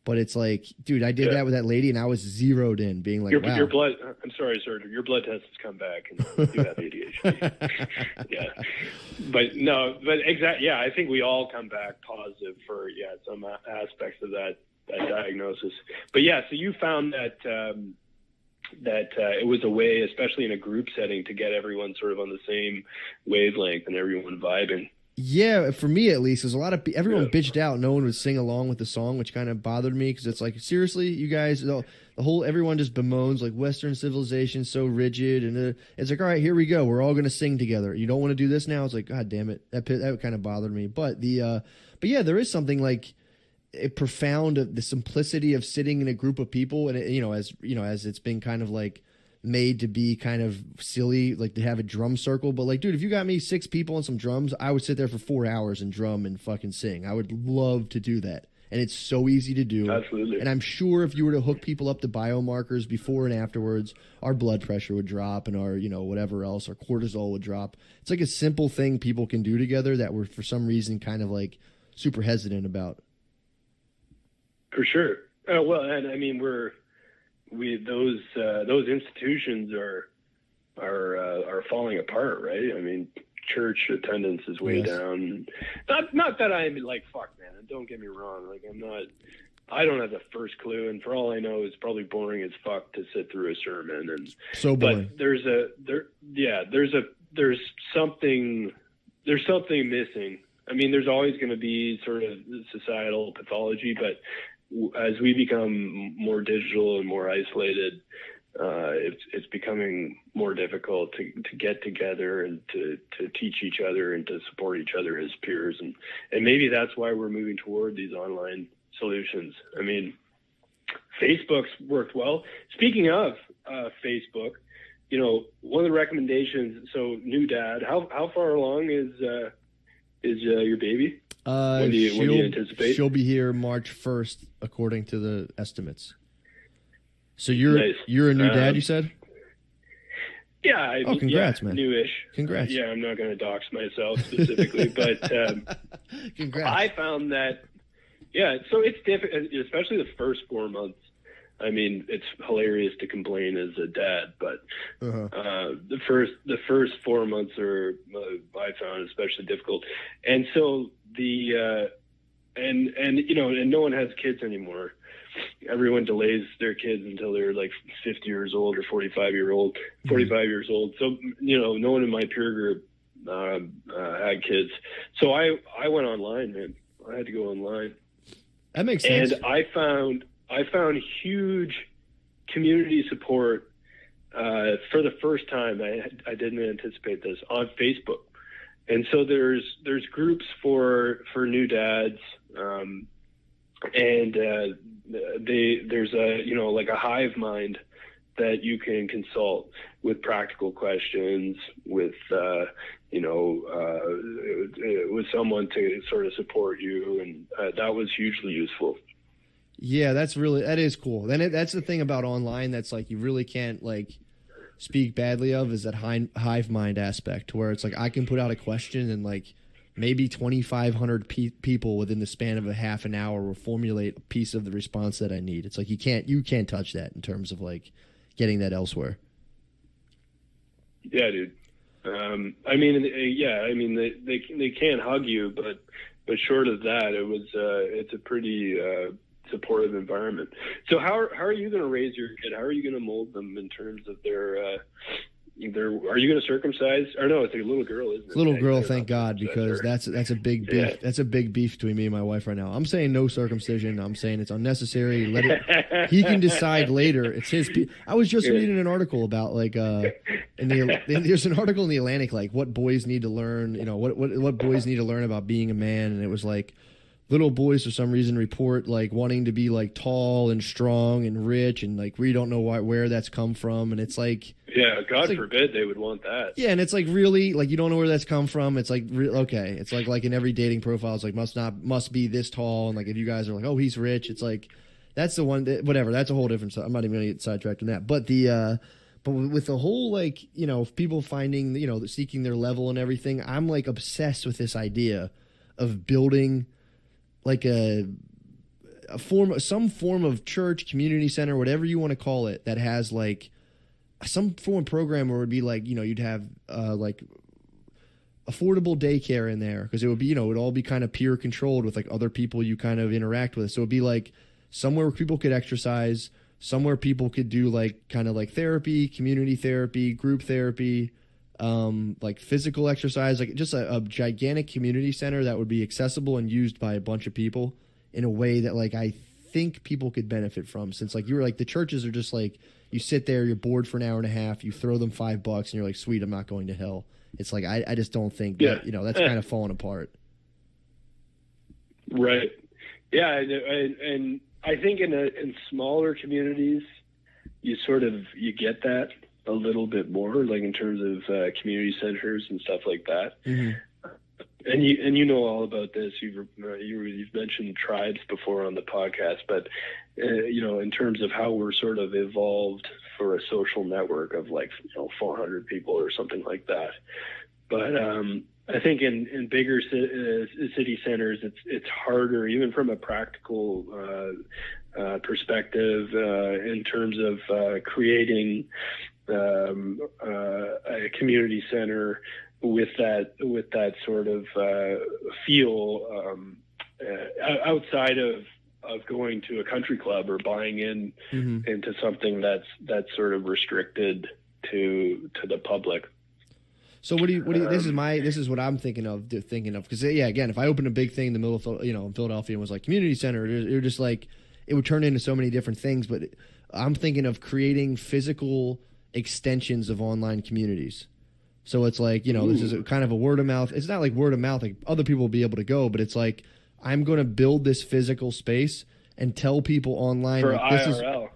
But it's like, dude, I did that with that lady and I was zeroed in, being like, wow. Your blood. I'm sorry, sir. Your blood test has come back and you have ADHD. Yeah, but exactly. Yeah, I think we all come back positive for some aspects of that diagnosis. But yeah, so you found that it was a way, especially in a group setting, to get everyone sort of on the same wavelength and everyone vibing. Yeah, for me at least, there's a lot of everyone bitched out. No one would sing along with the song, which kind of bothered me because it's like, seriously, you guys, everyone just bemoans like Western civilization so rigid, and it's like, all right, here we go, we're all gonna sing together. You don't want to do this now? It's like, god damn it, that kind of bothered me. But yeah, there is something like profound the simplicity of sitting in a group of people, and as it's been kind of like made to be kind of silly, like to have a drum circle. But like, dude, if you got me 6 people and some drums, I would sit there for 4 hours and drum and fucking sing. I would love to do that. And it's so easy to do. Absolutely. And I'm sure if you were to hook people up to biomarkers before and afterwards, our blood pressure would drop and our, whatever else, our cortisol would drop. It's like a simple thing people can do together that we're for some reason kind of like super hesitant about. For sure. Well, and I mean, those institutions are falling apart, right? I mean, church attendance is way down. Not that I'm like, fuck, man, and don't get me wrong. Like, I don't have the first clue, and for all I know, it's probably boring as fuck to sit through a sermon. And so boring. But there's something missing. I mean, there's always going to be sort of societal pathology, but as we become more digital and more isolated, it's becoming more difficult to get together and to teach each other and to support each other as peers. And maybe that's why we're moving toward these online solutions. I mean, Facebook's worked well. Speaking of Facebook, one of the recommendations, so new dad, how far along is your baby? When do you anticipate? She'll be here March 1st, according to the estimates. So you're a new dad, you said? Yeah. Congrats, man. Newish. Congrats. Yeah, I'm not going to dox myself specifically, but congrats. I found that, so it's difficult, especially the first 4 months. I mean, it's hilarious to complain as a dad, but the first 4 months are I found especially difficult, and so and no one has kids anymore. Everyone delays their kids until they're like 50 years old or 45 years old. So no one in my peer group had kids. So I went online, man. I had to go online. That makes sense. And I found huge community support for the first time. I didn't anticipate this on Facebook, and so there's groups for new dads, and there's a hive mind that you can consult with practical questions with someone to sort of support you, and that was hugely useful. Yeah, that is cool. Then that's the thing about online that's like you really can't like speak badly of is that hive mind aspect where it's like I can put out a question and like maybe 2,500 people within the span of a half an hour will formulate a piece of the response that I need. It's like you can't touch that in terms of like getting that elsewhere. Yeah, dude. They can't hug you, but short of that, it's a pretty supportive environment. So how are you going to raise your kid? How are you going to mold them in terms of their are you going to circumcise? Or no, it's a little girl, isn't it? Little girl, thank God, because that's a big beef. Yeah. That's a big beef between me and my wife right now. I'm saying no circumcision. I'm saying it's unnecessary. He can decide later. It's his. I was just reading an article about like there's an article in the Atlantic like what boys need to learn. What boys need to learn about being a man, and it was like little boys for some reason report like wanting to be like tall and strong and rich, and like we don't know where that's come from, and it's like. Yeah, God forbid they would want that. Yeah, and it's like really like you don't know where that's come from. It's like okay, it's like in every dating profile, it's like must be this tall, and like if you guys are like, oh, he's rich, it's like that's the one that, whatever. That's a whole different stuff. I'm not even gonna get sidetracked on that. But but with the whole like people finding seeking their level and everything, I'm like obsessed with this idea of building like some form of church, community center, whatever you want to call it, that has like some form of program where it would be like, you'd have like affordable daycare in there because it would be, it would all be kind of peer controlled with like other people you kind of interact with. So it'd be like somewhere where people could exercise, somewhere people could do like kind of like therapy, community therapy, group therapy, like physical exercise, like just a gigantic community center that would be accessible and used by a bunch of people in a way that like I think people could benefit from, since like you were like the churches are just like you sit there, you're bored for an hour and a half, you throw them $5 and you're like, sweet, I'm not going to hell. It's like I just don't think that that's kind of falling apart. Right. Yeah, and I think in smaller communities you get that. a little bit more, like in terms of community centers and stuff like that. Mm-hmm. And you know all about this. You've mentioned tribes before on the podcast, but in terms of how we're sort of evolved for a social network of 400 people or something like that. But I think in bigger city centers, it's harder, even from a practical perspective, in terms of creating a community center with that sort of feel outside of going to a country club or buying into something that's sort of restricted to the public. So what do you this is what I'm thinking of because again, if I opened a big thing in the middle of in Philadelphia and was like community center, it would just like it would turn into so many different things. But I'm thinking of creating physical extensions of online communities. So it's like, this is kind of a word of mouth. It's not like word of mouth, like other people will be able to go, but it's like, I'm going to build this physical space and tell people online. For like, IRL.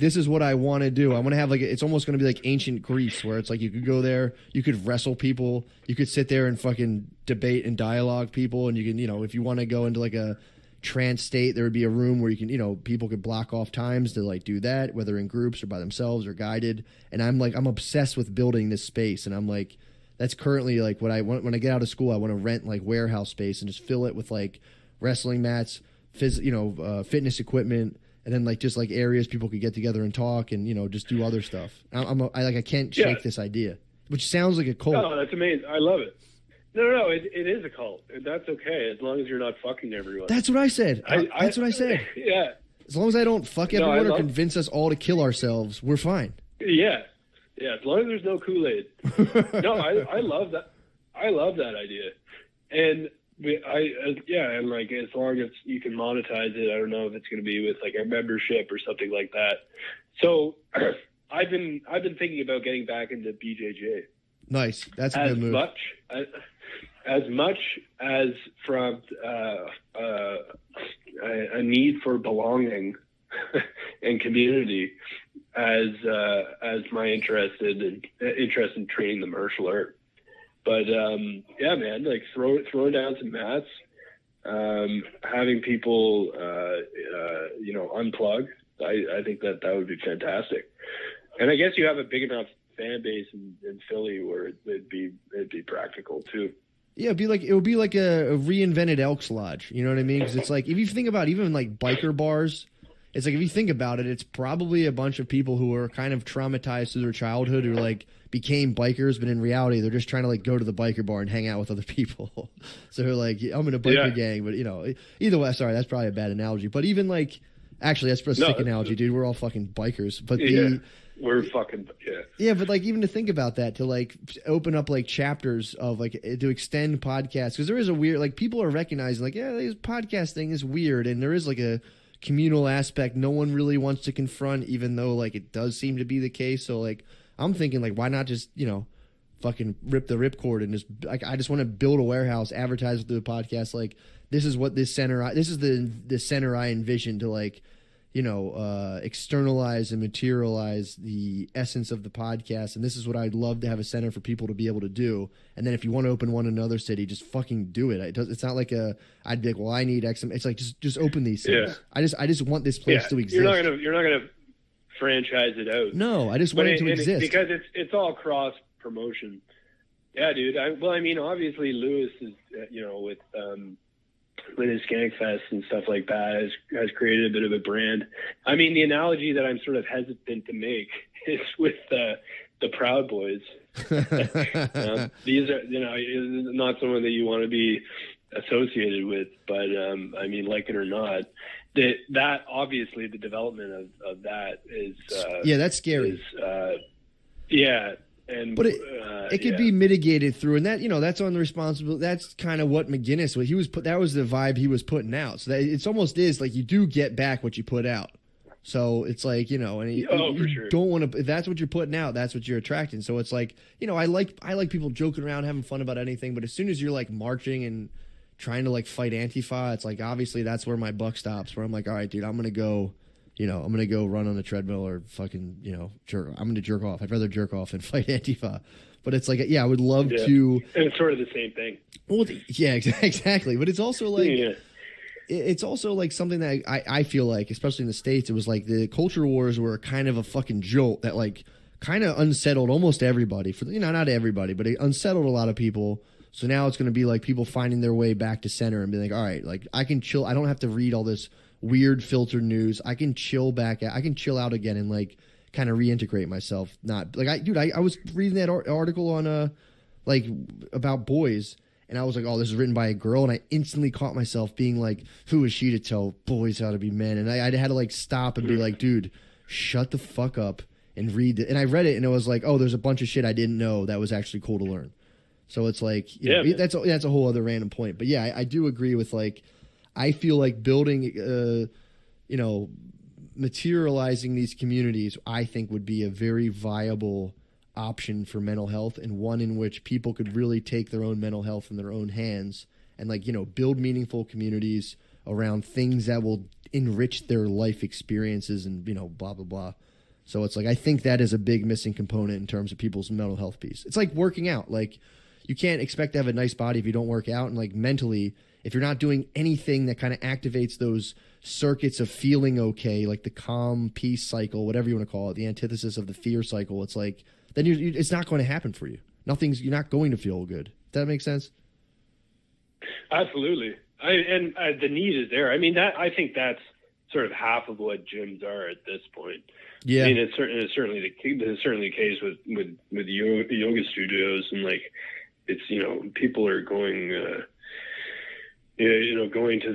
This is what I want to do. I want to have it's almost going to be like ancient Greece where it's like you could go there, you could wrestle people, you could sit there and fucking debate and dialogue people. And you can, if you want to go into like a trance state, there would be a room where you can, people could block off times to like do that, whether in groups or by themselves or guided. And I'm obsessed with building this space. And I'm like, that's currently like what I want when I get out of school. I want to rent like warehouse space and just fill it with like wrestling mats, fitness equipment, and then like just like areas people could get together and talk and just do other stuff. I can't shake this idea, which sounds like a cult. Oh, that's amazing! I love it. No, it is a cult. That's okay, as long as you're not fucking everyone. That's what I said. That's what I said. Yeah. As long as I don't fuck everyone or convince us all to kill ourselves, we're fine. Yeah. Yeah, as long as there's no Kool-Aid. No, I love that. I love that idea. And and like as long as you can monetize it, I don't know if it's going to be with like a membership or something like that. So I've been thinking about getting back into BJJ. Nice. That's a good move. As much as from a need for belonging and community as my interest in training the martial art. But man, like throwing down some mats, having people unplug. I think that would be fantastic. And I guess you have a big enough fan base in Philly where it'd be practical too. Yeah, it would be like a reinvented Elks Lodge. You know what I mean? Because it's like if you think about even like biker bars, it's like if you think about it, it's probably a bunch of people who are kind of traumatized through their childhood who like became bikers, but in reality they're just trying to like go to the biker bar and hang out with other people. So they're like, I'm in a biker gang, but either way. Sorry, that's probably a bad analogy. But even like, actually, that's a sick analogy, dude. We're all fucking bikers, but we're fucking yeah. But like even to think about that, to like open up like chapters of like to extend podcasts, because there is a weird like people are recognizing like this podcast thing is weird, and there is like a communal aspect no one really wants to confront, even though like it does seem to be the case. So like I'm thinking like why not just fucking rip the ripcord and just like I just want to build a warehouse, advertise through the podcast like this is what this is the center I envision to like externalize and materialize the essence of the podcast, and this is what I'd love to have a center for people to be able to do. And then if you want to open one in another city, just fucking do it. It's not like I'd be like, well, I need X. It's like just open these things. I just want this place to exist. You're not gonna franchise it out. No, I just want it to exist because it's all cross promotion. Yeah, dude. Obviously Lewis is with his Skankfest and stuff like that has created a bit of a brand. I mean, the analogy that I'm sort of hesitant to make is with the Proud Boys. These are, not someone that you want to be associated with, but like it or not, that obviously the development of that is that's scary. But it could be mitigated through, and that that's on the responsibility. That's kind of what McGinnis that was the vibe he was putting out. So that it's almost is like you do get back what you put out. So it's like and for sure. Don't want to. If that's what you're putting out, that's what you're attracting. So it's like I like people joking around, having fun about anything. But as soon as you're like marching and trying to like fight Antifa, it's like obviously that's where my buck stops. Where I'm like, all right, dude, I'm gonna go. I'm going to go run on a treadmill or fucking, I'm going to jerk off. I'd rather jerk off and fight Antifa. But it's like, I would love to. And it's sort of the same thing. Well, yeah, exactly. But it's also like, it's also like something that I feel like, especially in the States, it was like the culture wars were kind of a fucking jolt that like kind of unsettled almost everybody. For not everybody, but it unsettled a lot of people. So now it's going to be like people finding their way back to center and be like, all right, like I can chill. I don't have to read all this weird filtered news. I can chill I can chill out again and like kind of reintegrate myself. Not like I was reading that article on like about boys, and I was like, oh, this is written by a girl, and I instantly caught myself being like, who is she to tell boys how to be men? And I had to like stop and be like, dude, shut the fuck up and read it. And I read it, and it was like, oh, there's a bunch of shit I didn't know that was actually cool to learn. So it's like, that's a whole other random point. But yeah, I do agree with like, I feel like building, materializing these communities, I think would be a very viable option for mental health, and one in which people could really take their own mental health in their own hands and like, build meaningful communities around things that will enrich their life experiences and, blah, blah, blah. So it's like, I think that is a big missing component in terms of people's mental health piece. It's like working out. Like you can't expect to have a nice body if you don't work out, and like mentally, if you're not doing anything that kind of activates those circuits of feeling okay, like the calm peace cycle, whatever you want to call it, the antithesis of the fear cycle, it's like, then it's not going to happen for you. You're not going to feel good. Does that make sense? Absolutely. The need is there. I mean, I think that's sort of half of what gyms are at this point. Yeah. I mean, it's certainly the case with yoga studios, and like, it's, people are going, going to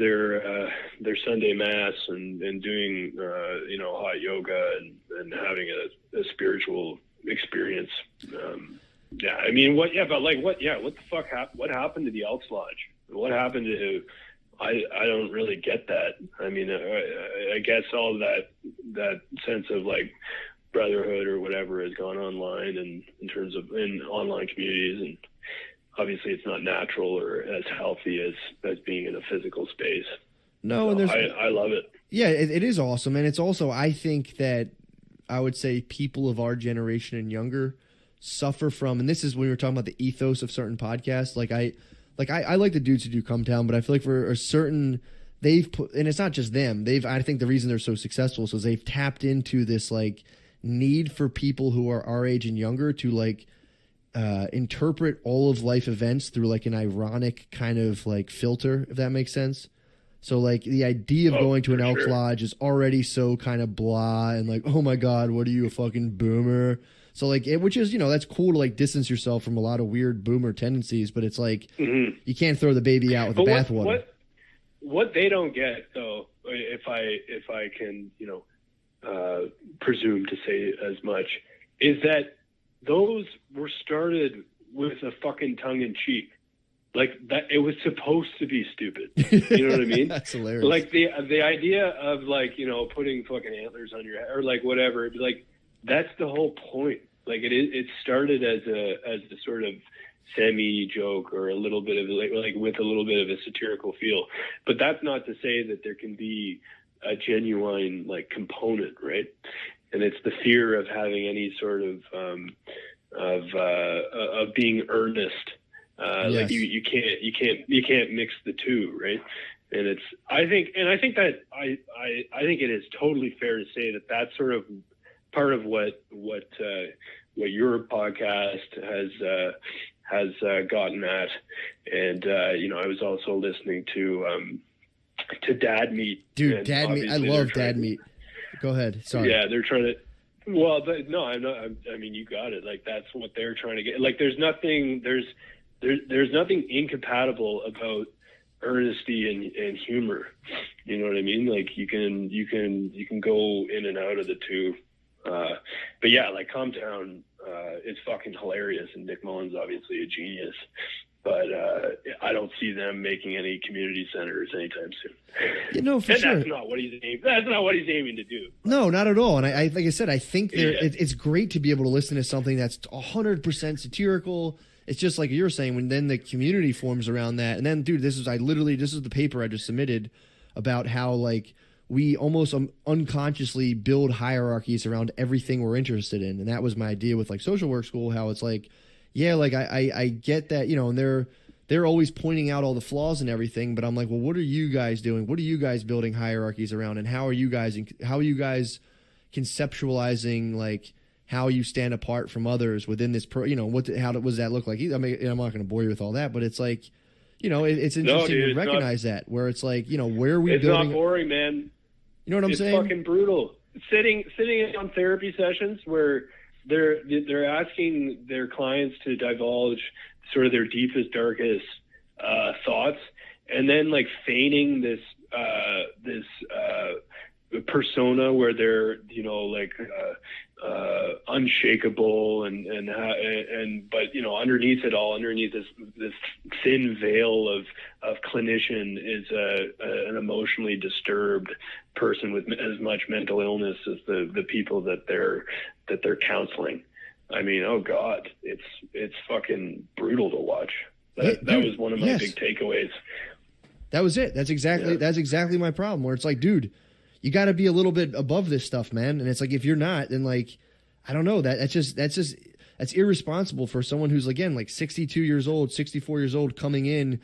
their Sunday mass and doing, hot yoga and having a spiritual experience. I mean, what the fuck what happened to the Elks Lodge? What happened to, I don't really get that. I mean, I guess all that sense of like brotherhood or whatever has gone online, and in terms of in online communities, and obviously it's not natural or as healthy as being in a physical space. No, so and I love it. Yeah, it is awesome. And it's also, I think that I would say people of our generation and younger suffer from, and this is when we were talking about the ethos of certain podcasts. I like the dudes who do Come Town, but I feel like for a certain, they've put, and it's not just them, I think the reason they're so successful is they've tapped into this like need for people who are our age and younger to like interpret all of life events through like an ironic kind of like filter, if that makes sense. So like the idea of going to an Elks Lodge is already so kind of blah and like, oh my God, what are you, a fucking boomer? So like, which is, that's cool to like distance yourself from a lot of weird boomer tendencies, but it's like, you can't throw the baby out with the bathwater. What they don't get though, if I can, presume to say as much, is that those were started with a fucking tongue in cheek. Like that, it was supposed to be stupid. You know what I mean? That's hilarious. Like the idea of like, putting fucking antlers on your head or like whatever, like that's the whole point. Like it started as a sort of semi joke or a little bit of like with a little bit of a satirical feel, but that's not to say that there can be a genuine like component, right? And it's the fear of having any sort of being earnest. Yes. Like you can't mix the two, right? And I think it is totally fair to say that that's sort of part of what your podcast has gotten at. And I was also listening to Dad Meat. Dude, Dad Meat. I love Dad Meat. Go ahead. Sorry. Yeah, they're trying to. Well, but no, I'm not. I mean, you got it. Like that's what they're trying to get. Like there's nothing incompatible about earnesty and humor. You know what I mean? Like you can go in and out of the two. But yeah, like Calm Down is fucking hilarious, and Nick Mullen's obviously a genius. But I don't see them making any community centers anytime soon. For sure. That's not what he's aiming to do. No, not at all. And I like I said, I think it's great to be able to listen to something that's 100% satirical. It's just like you're saying, when then the community forms around that. And then, dude, this is the paper I just submitted about how, like, we almost unconsciously build hierarchies around everything we're interested in. And that was my idea with like social work school, how it's like, yeah, like I get that, you know, and they're always pointing out all the flaws and everything, but I'm like, well, what are you guys doing? What are you guys building hierarchies around? And how are you guys conceptualizing like how you stand apart from others within this, you know, how does that look like? I mean, I'm not going to bore you with all that, but it's like, you know, it's interesting to recognize that where it's like, you know, where are we building? It's not boring, man. You know what I'm saying? It's fucking brutal. Sitting on therapy sessions where they're asking their clients to divulge sort of their deepest, darkest thoughts, and then like feigning this persona where they're, you know, like unshakable and but, you know, underneath it all, underneath this thin veil of clinician is an emotionally disturbed person with as much mental illness as the people that they're counseling. I mean, oh God, it's fucking brutal to watch. That was one of my big takeaways. That was it. That's exactly my problem, where it's like, dude, you got to be a little bit above this stuff, man. And it's like, if you're not, then like, I don't know, that's irresponsible for someone who's, again, like 62 years old, 64 years old, coming in,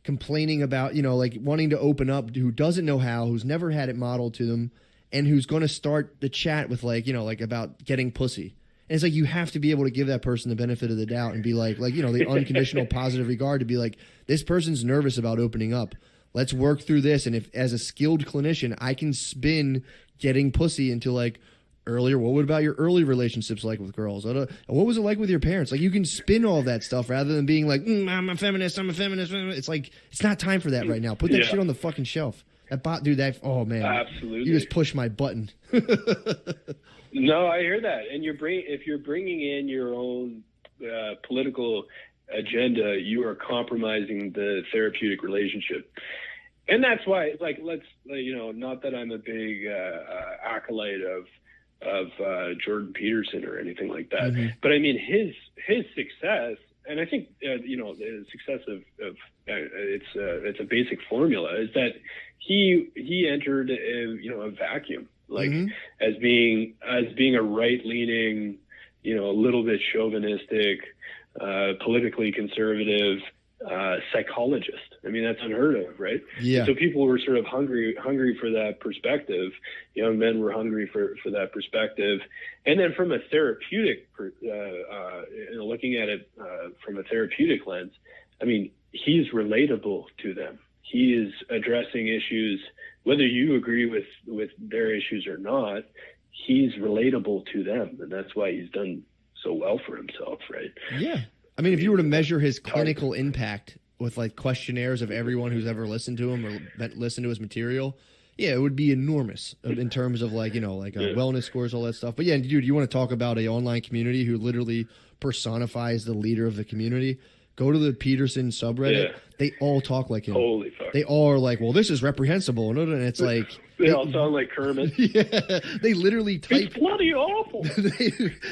complaining about, you know, like wanting to open up, who doesn't know how, who's never had it modeled to them, and who's going to start the chat with like, you know, like about getting pussy. And it's like, you have to be able to give that person the benefit of the doubt and be like, you know, the unconditional positive regard to be like, this person's nervous about opening up. Let's work through this. And if, as a skilled clinician, I can spin getting pussy into like earlier, what about your early relationships like with girls? What was it like with your parents? Like, you can spin all that stuff rather than being like, I'm a feminist. It's like, it's not time for that right now. Put that shit on the fucking shelf. Oh man. Absolutely. You just push my button. No, I hear that. And if you're bringing in your own political agenda, you are compromising the therapeutic relationship. And that's why, like, you know, not that I'm a big acolyte of Jordan Peterson or anything like that, mm-hmm. but I mean his success, and I think you know, the success of it's a basic formula, is that he entered a vacuum, like mm-hmm. as being a right-leaning, you know, a little bit chauvinistic, politically conservative psychologist. I mean, that's unheard of, right? Yeah. So people were sort of hungry for that perspective. Young men were hungry for that perspective. And then from a therapeutic, looking at it from a therapeutic lens, I mean, he's relatable to them. He is addressing issues, whether you agree with their issues or not, he's relatable to them. And that's why he's done so well for himself, right? Yeah. I mean, if you were to measure his clinical impact with like questionnaires of everyone who's ever listened to him or listened to his material, yeah, it would be enormous in terms of like, you know, like wellness scores, all that stuff. But yeah, dude, you want to talk about an online community who literally personifies the leader of the community? Go to the Peterson subreddit. Yeah. They all talk like him. Holy fuck. They all are like, well, this is reprehensible. And it's like... They all sound like Kermit. Yeah. They literally type... It's bloody awful.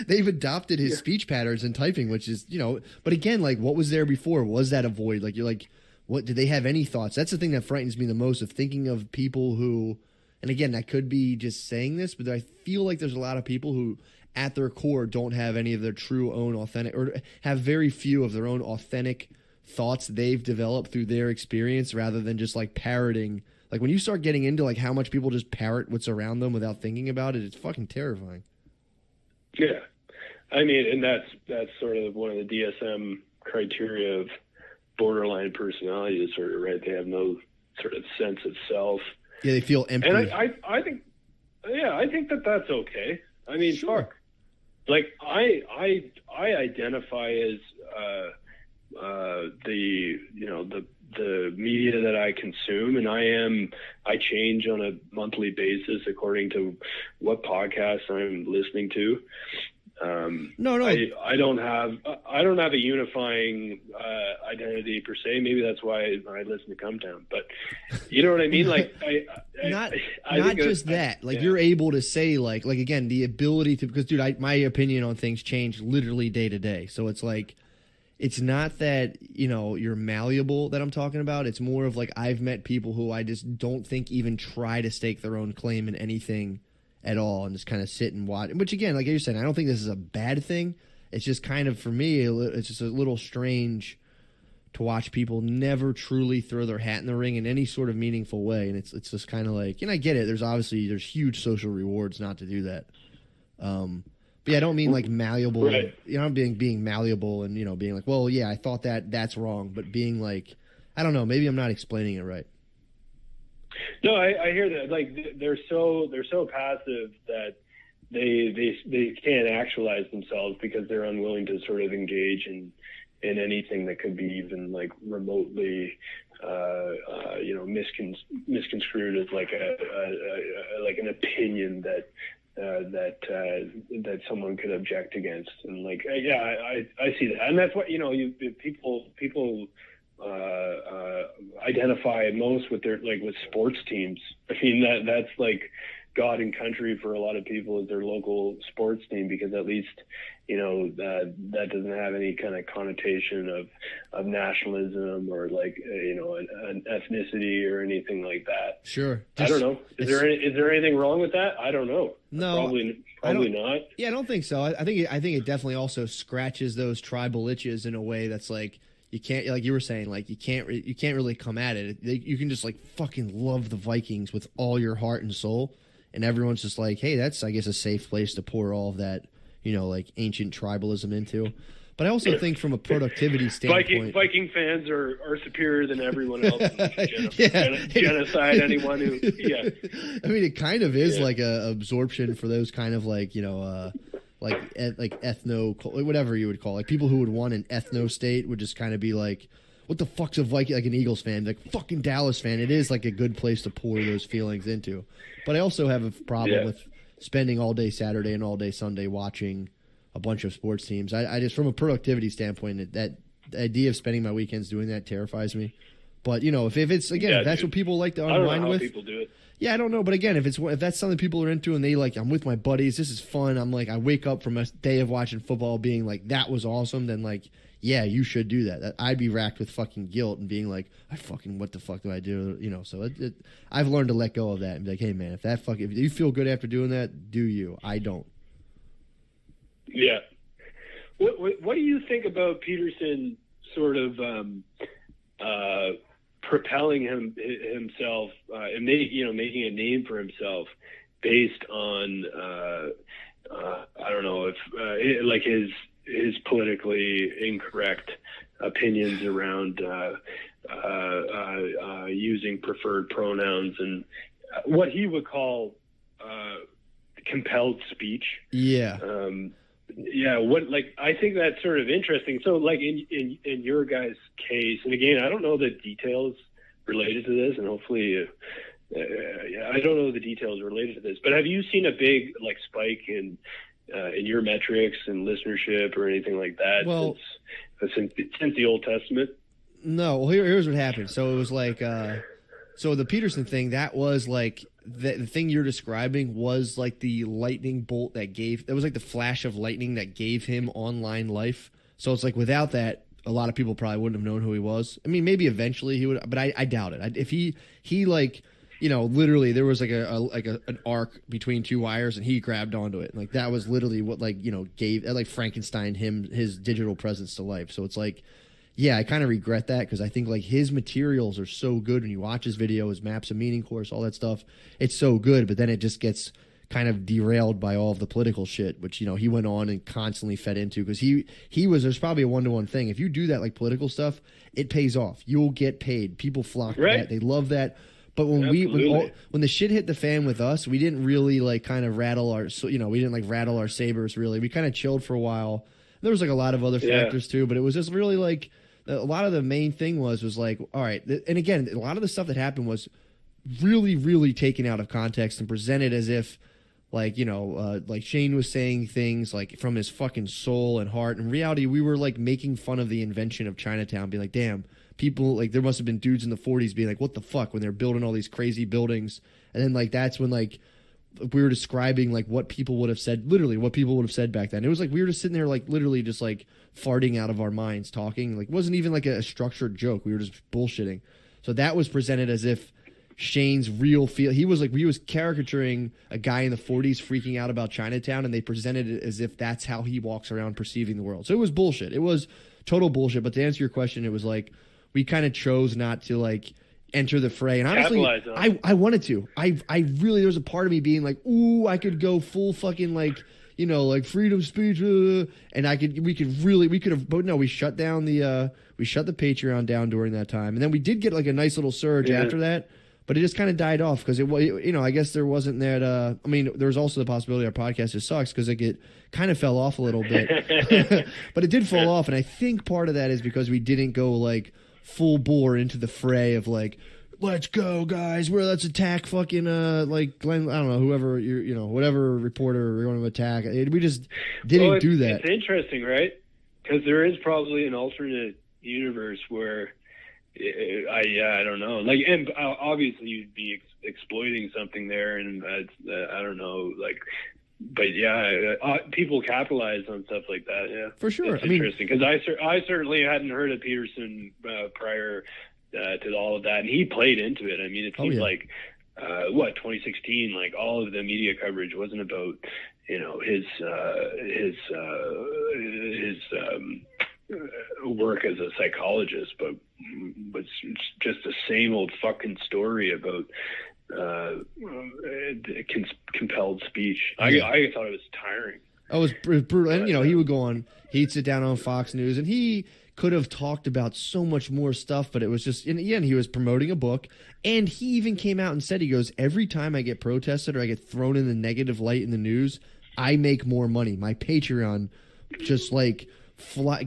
They've adopted his speech patterns in typing, which is, you know... But again, like, what was there before? Was that a void? Like, you're like, what... Did they have any thoughts? That's the thing that frightens me the most, of thinking of people who... And again, I could be just saying this, but I feel like there's a lot of people who... at their core don't have any of their true own authentic, or have very few of their own authentic thoughts they've developed through their experience, rather than just like parroting. Like, when you start getting into like how much people just parrot what's around them without thinking about it, it's fucking terrifying. Yeah. I mean, and that's sort of one of the DSM criteria of borderline personality disorder, right? They have no sort of sense of self. Yeah, they feel empty. And I think that's okay. I mean, sure. Fuck. Like, I identify as the media that I consume, and I change on a monthly basis according to what podcasts I'm listening to. No. I don't have a unifying identity per se. Maybe that's why I listen to Come Town. But you know what I mean? Like, not just that. Like, you're able to say like again, the ability to, because dude, my opinion on things change literally day to day. So it's like, it's not that, you know, you're malleable that I'm talking about. It's more of like I've met people who I just don't think even try to stake their own claim in anything at all and just kind of sit and watch. Which, again, like you're saying, I don't think this is a bad thing. It's just kind of, for me, it's just a little strange to watch people never truly throw their hat in the ring in any sort of meaningful way. And it's just kind of like, and I get it. There's huge social rewards not to do that. But yeah, I don't mean like malleable. Right. You know, I'm being malleable and, you know, being like, well, yeah, I thought that's wrong. But being like, I don't know, maybe I'm not explaining it right. No, I hear that. Like they're so passive that they can't actualize themselves because they're unwilling to sort of engage in anything that could be even like remotely, you know, misconstrued as like like an opinion that someone could object against. And like, yeah, I see that. And that's what, you know, people identify most with their, like with sports teams. I mean, that's like God and country for a lot of people is their local sports team, because at least, you know, that doesn't have any kind of connotation of nationalism or like, you know, an ethnicity or anything like that. Sure. I don't know. Is there anything wrong with that? I don't know. No, probably not. I don't think so. I think it definitely also scratches those tribal itches in a way that's like, you can't, like you were saying, like you can't really come at it. You can just like fucking love the Vikings with all your heart and soul, and everyone's just like, hey, that's, I guess, a safe place to pour all of that, you know, like ancient tribalism into. But I also think from a productivity standpoint, Viking fans are superior than everyone else. Genocide anyone who, yeah. I mean, it kind of is like a absorption for those kind of like, you know, like ethno, whatever you would call it. Like people who would want an ethno state would just kind of be like, what the fuck's a Viking, like an Eagles fan, like fucking Dallas fan. It is like a good place to pour those feelings into. But I also have a problem with spending all day Saturday and all day Sunday watching a bunch of sports teams. I just, from a productivity standpoint, that the idea of spending my weekends doing that terrifies me. But, you know, if it's, again, if that's what people like to unwind with. I don't know how people do it. Yeah, I don't know. But again, if that's something people are into and they like, I'm with my buddies, this is fun. I'm like, I wake up from a day of watching football being like, that was awesome. Then like, yeah, you should do that. I'd be racked with fucking guilt and being like, what the fuck do I do? You know, so I've learned to let go of that and be like, hey man, if you feel good after doing that, do you? I don't. Yeah. What do you think about Peterson sort of propelling himself and making a name for himself based on I don't know if like his politically incorrect opinions around using preferred pronouns and what he would call compelled speech. Yeah. I think that's sort of interesting. So like in your guys' case, and again, I don't know the details related to this, and hopefully I don't know the details related to this, but have you seen a big like spike in your metrics and listenership or anything like that? Well, since the Old Testament? No. Well, here's what happened. So it was like, so the Peterson thing, that was like the thing you're describing was like the lightning bolt that was like the flash of lightning that gave him online life. So it's like without that, a lot of people probably wouldn't have known who he was. I mean, maybe eventually he would, but I doubt it. If he like, you know, literally there was like an arc between two wires and he grabbed onto it. Like that was literally what, like, you know, gave like Frankenstein his digital presence to life. So it's like, yeah, I kind of regret that because I think like his materials are so good when you watch his video, his maps of meaning course, all that stuff. It's so good, but then it just gets kind of derailed by all of the political shit, which, you know, he went on and constantly fed into because there's probably a 1-to-1 thing. If you do that like political stuff, it pays off. You'll get paid. People flock to that. They love that. But when when the shit hit the fan with us, we didn't really like kind of rattle our sabers really. We kind of chilled for a while. There was like a lot of other factors too, but it was just really like a lot of the main thing was like, all right. And again, a lot of the stuff that happened was really, really taken out of context and presented as if like, you know, like Shane was saying things like from his fucking soul and heart. In reality, we were like making fun of the invention of Chinatown, being like, damn, people, like there must have been dudes in the 40s being like, what the fuck, when they're building all these crazy buildings. And then like that's when like we were describing like what people would have said, literally what people would have said back then. It was like we were just sitting there like literally just like farting out of our minds talking. Like it wasn't even like a structured joke. We were just bullshitting. So that was presented as if Shane's real feel. He was caricaturing a guy in the 40s freaking out about Chinatown, and they presented it as if that's how he walks around perceiving the world. So it was bullshit. It was total bullshit. But to answer your question, it was like we kind of chose not to like enter the fray. And honestly, I wanted to. I really, there was a part of me being like, ooh, I could go full fucking like, you know, like freedom speech, and we could have, but no, we shut down the Patreon down during that time, and then we did get like a nice little surge after that. But it just kind of died off because it, you know, I guess there wasn't that. I mean, there was also the possibility our podcast just sucks because it kind of fell off a little bit. But it did fall off, and I think part of that is because we didn't go like full bore into the fray of like, let's go, guys, let's attack fucking like Glenn, I don't know, whoever you know, whatever reporter we're going to attack. We just didn't do that. It's interesting, right? Because there is probably an alternate universe where. I don't know. Like, and obviously you'd be exploiting something there, and I don't know. Like, but yeah, people capitalize on stuff like that. Yeah, for sure. It's interesting because I certainly hadn't heard of Peterson prior to all of that, and he played into it. I mean, it seems like 2016, like all of the media coverage wasn't about, you know, his work as a psychologist, but just the same old fucking story about compelled speech. I thought it was tiring. Oh, it was brutal. And, you know, he would go on, he'd sit down on Fox News, and he could have talked about so much more stuff, but it was just, in the end, he was promoting a book, and he even came out and said, he goes, every time I get protested or I get thrown in the negative light in the news, I make more money. My Patreon just like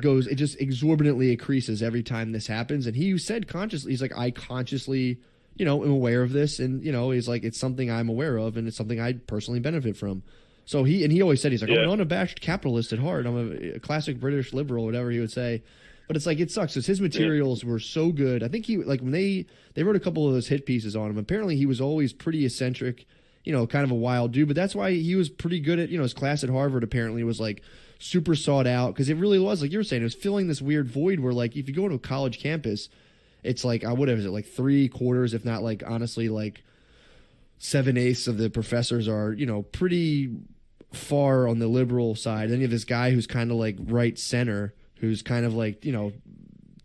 goes, it just exorbitantly increases every time this happens. And he said consciously, he's like, I consciously, you know, am aware of this, and, you know, he's like, it's something I'm aware of, and it's something I personally benefit from. So he always said, he's like, I'm an unabashed capitalist at heart. I'm a classic British liberal, whatever he would say. But it's like, it sucks because his materials were so good. I think he, like, when they wrote a couple of those hit pieces on him, apparently he was always pretty eccentric, you know, kind of a wild dude, but that's why he was pretty good at, you know, his class at Harvard apparently was like super sought out, because it really was, like you were saying, it was filling this weird void where, like, if you go to a college campus, it's like, what is it, like 3/4, if not, like, honestly, like 7/8 of the professors are, you know, pretty far on the liberal side. Then you have this guy who's kind of like right center, who's kind of like, you know,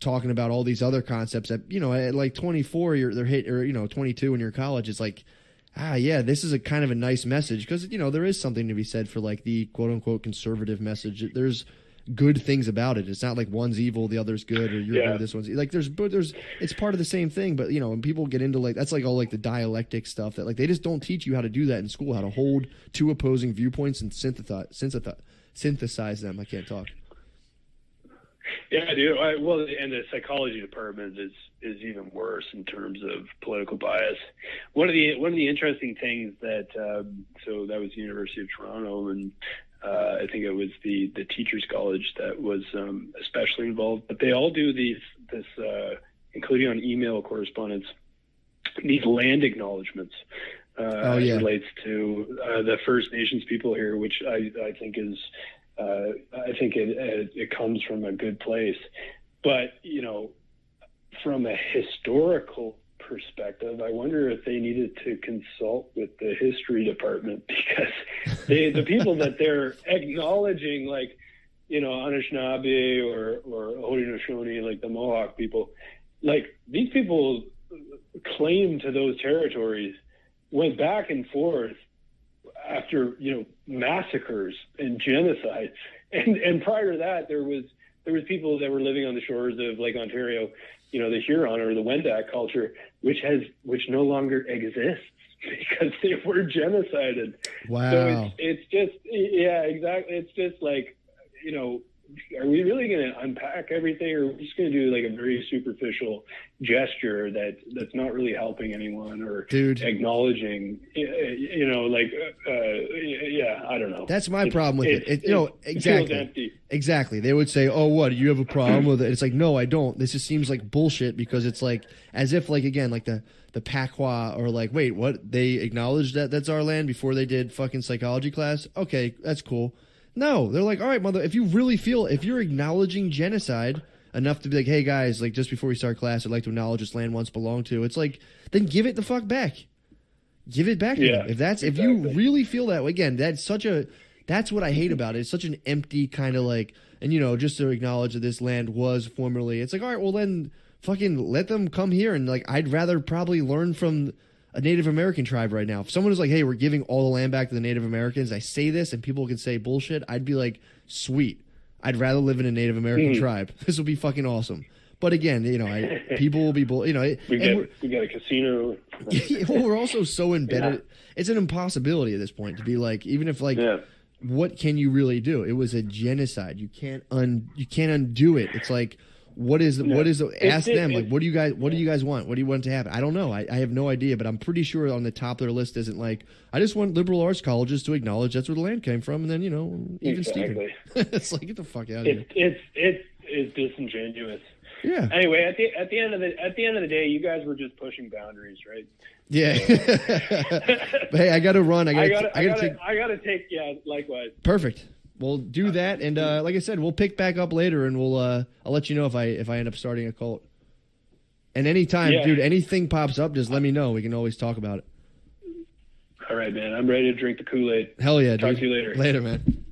talking about all these other concepts that, you know, at like 24, they're hit, or, you know, 22 when you're in college, it's like, yeah, this is a kind of a nice message, because, you know, there is something to be said for like the quote unquote conservative message. There's good things about it. It's not like one's evil, the other's good, or you're good, this one's like, there's it's part of the same thing. But, you know, when people get into like, that's like all like the dialectic stuff that like they just don't teach you how to do that in school, how to hold two opposing viewpoints and synthesize them. I can't talk. Yeah, dude. Well, and the psychology department is even worse in terms of political bias. One of the interesting things that so that was the University of Toronto, and I think it was the Teachers College that was especially involved. But they all do this including on email correspondence, these land acknowledgements. As it relates to the First Nations people here, which I think is. I think it comes from a good place, but, you know, from a historical perspective, I wonder if they needed to consult with the history department, because the people that they're acknowledging, like, you know, Anishinaabe or Haudenosaunee, like the Mohawk people, like these people claim to those territories, went back and forth after, you know, massacres and genocide, and prior to that there was people that were living on the shores of Lake Ontario, you know, the Huron or the Wendat culture, which no longer exists because they were genocided. Wow. So it's just, yeah, exactly. It's just like, you know, are we really going to unpack everything, or are we just going to do like a very superficial gesture that's not really helping anyone or acknowledging, I don't know. That's my problem with it. Exactly. It feels empty. Exactly. They would say, oh, what, do you have a problem with it? It's like, no, I don't. This just seems like bullshit, because it's like, as if like, again, like the Paqua, or like, wait, what? They acknowledged that that's our land before they did fucking psychology class? Okay, that's cool. No, they're like, all right, if you really feel, if you're acknowledging genocide enough to be like, hey guys, like just before we start class, I'd like to acknowledge this land once belonged to. It's like, then give it the fuck back. Give it back to them. If you really feel that way, again, that's what I hate about it. It's such an empty kind of like, and just to acknowledge that this land was formerly, it's like, all right, well then fucking let them come here, and like, I'd rather probably learn from a Native American tribe right now. If someone is like, hey, we're giving all the land back to the Native Americans, I say this and people can say bullshit, I'd be like, sweet. I'd rather live in a Native American tribe. This will be fucking awesome. But again, people will be, we got a casino. Well, we're also so embedded. Yeah. It's an impossibility at this point to be like, even if like, what can you really do? It was a genocide. You can't undo it. It's like, ask them, like, what do you guys want? What do you want to happen? I don't know. I have no idea, but I'm pretty sure on the top of their list isn't like, I just want liberal arts colleges to acknowledge that's where the land came from, and then, even Steven. It's like, get the fuck out of here. It's disingenuous. Yeah. Anyway, at the end of the day, you guys were just pushing boundaries, right? Yeah. But hey, I got to run. I got to take. Yeah, likewise. Perfect. We'll do that, and like I said, we'll pick back up later, and I'll let you know if I end up starting a cult. And anytime, dude, anything pops up, just let me know. We can always talk about it. All right, man. I'm ready to drink the Kool-Aid. Hell yeah, dude. Talk to you later. Later, man.